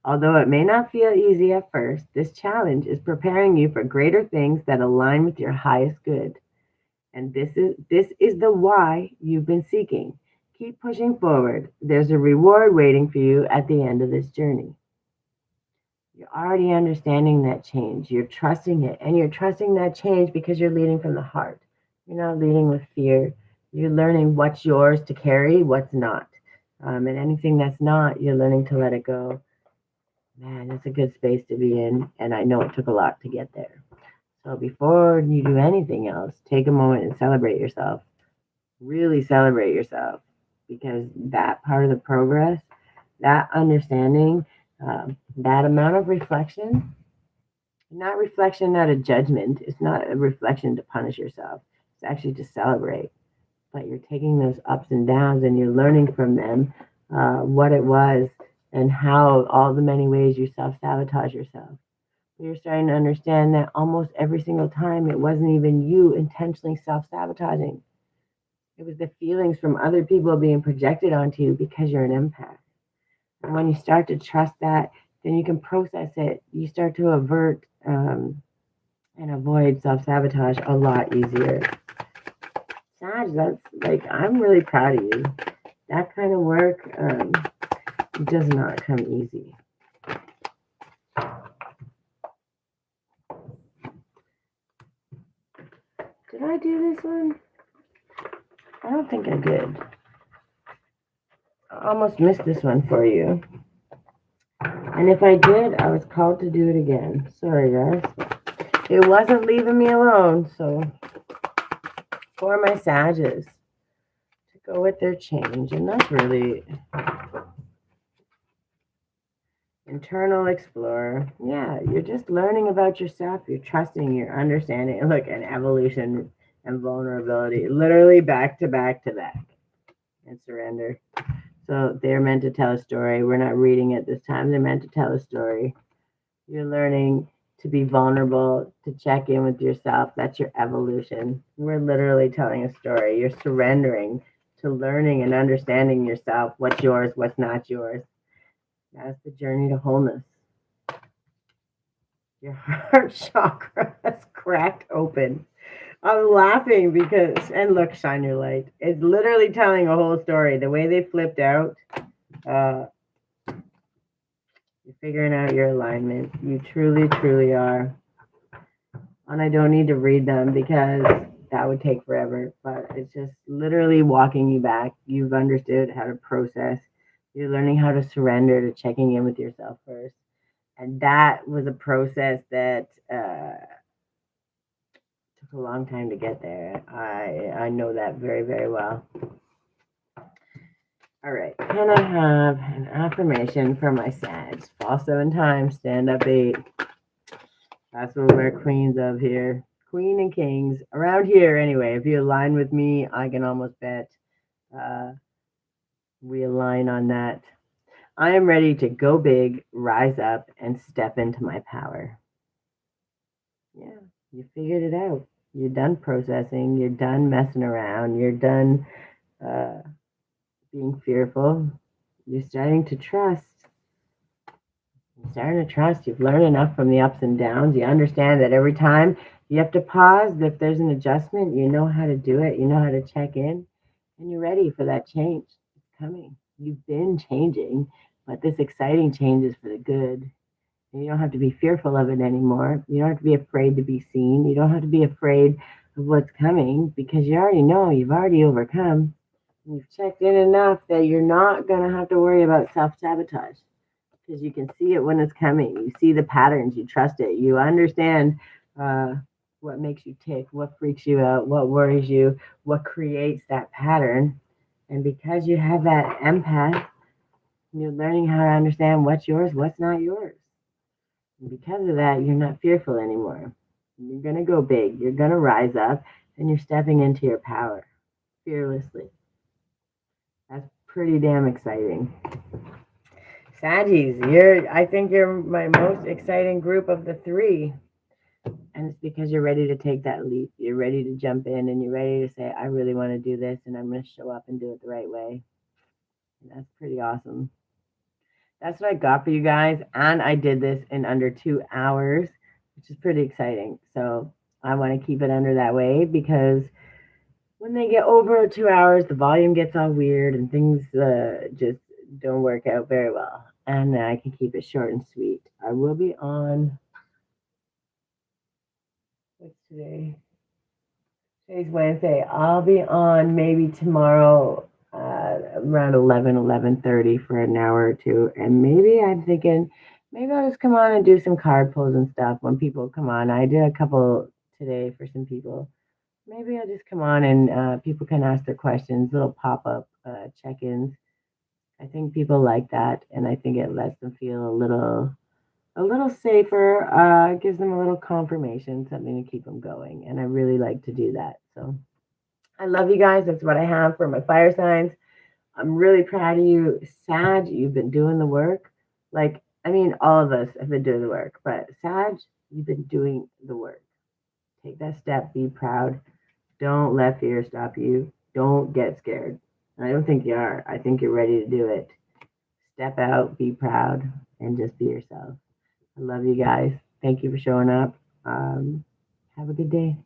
Although it may not feel easy at first, this challenge is preparing you for greater things that align with your highest good. And this is the why you've been seeking. Keep pushing forward. There's a reward waiting for you at the end of this journey. You're already understanding that change. You're trusting it. And you're trusting that change because you're leading from the heart. You're not leading with fear. You're learning what's yours to carry, what's not. And anything that's not, you're learning to let it go. Man, it's a good space to be in, and I know it took a lot to get there. So before you do anything else, take a moment and celebrate yourself. Really celebrate yourself because that part of the progress, that understanding, that amount of reflection, not reflection, not a judgment. It's not a reflection to punish yourself. It's actually to celebrate. But you're taking those ups and downs and you're learning from them what it was and how all the many ways you self sabotage yourself. You're starting to understand that almost every single time it wasn't even you intentionally self sabotaging. It was the feelings from other people being projected onto you because you're an empath. And when you start to trust that, then you can process it. You start to avert and avoid self sabotage a lot easier. Sag, that's like, I'm really proud of you. That kind of work does not come easy. Did I do this one? I don't think I did. I almost missed this one for you. And if I did, I was called to do it again. Sorry, guys. It wasn't leaving me alone. So, for my Sages to go with their change, and that's really internal explorer. Yeah, you're just learning about yourself. You're trusting, you're understanding. Look, and evolution and vulnerability, literally back to back to back, and surrender. So they're meant to tell a story. We're not reading it this time. They're meant to tell a story. You're learning to be vulnerable, to check in with yourself. That's your evolution. We're literally telling a story. You're surrendering to learning and understanding yourself, what's yours, what's not yours. That's the journey to wholeness. Your heart chakra has cracked open. I'm laughing because, and look, shine your light. It's literally telling a whole story. The way they flipped out, you're figuring out your alignment. You truly, truly are. And I don't need to read them because that would take forever. But it's just literally walking you back. You've understood how to process. You're learning how to surrender to checking in with yourself first. And that was a process that took a long time to get there. I know that very, very well. All right. Can I have an affirmation for my Sags? Fall 7 times, stand up 8. That's what we're queens of here. Queen and kings. Around here, anyway. If you align with me, I can almost bet we align on that. I am ready to go big, rise up, and step into my power. Yeah, you figured it out. You're done processing. You're done messing around. You're done being fearful. You're starting to trust. You're starting to trust. You've learned enough from the ups and downs. You understand that every time you have to pause, if there's an adjustment, you know how to do it. You know how to check in, and you're ready for that change. It's coming. You've been changing, but this exciting change is for the good. And you don't have to be fearful of it anymore. You don't have to be afraid to be seen. You don't have to be afraid of what's coming because you already know you've already overcome. You've checked in enough that you're not going to have to worry about self sabotage because you can see it when it's coming. You see the patterns, you trust it, you understand what makes you tick, what freaks you out, what worries you, what creates that pattern. And because you have that empath, you're learning how to understand what's yours, what's not yours. And because of that, you're not fearful anymore. You're going to go big, you're going to rise up, and you're stepping into your power fearlessly. That's pretty damn exciting. Saggies, I think you're my most exciting group of the three. And it's because you're ready to take that leap. You're ready to jump in and you're ready to say, I really want to do this and I'm going to show up and do it the right way. And that's pretty awesome. That's what I got for you guys. And I did this in under 2 hours, which is pretty exciting. So I want to keep it under that way because when they get over 2 hours, the volume gets all weird and things just don't work out very well. And I can keep it short and sweet. I will be on. What's today? Today's Wednesday. I'll be on maybe tomorrow around 11:30 for an hour or two. And maybe I'm thinking, maybe I'll just come on and do some card pulls and stuff when people come on. I did a couple today for some people. Maybe I'll just come on and people can ask their questions, little pop up check ins. I think people like that. And I think it lets them feel a little safer, gives them a little confirmation, something to keep them going. And I really like to do that. So I love you guys. That's what I have for my fire signs. I'm really proud of you. Sag, you've been doing the work. Like, I mean, all of us have been doing the work, but Sag, you've been doing the work. Take that step, be proud. Don't let fear stop you. Don't get scared. I don't think you are. I think you're ready to do it. Step out, be proud, and just be yourself. I love you guys. Thank you for showing up. Have a good day.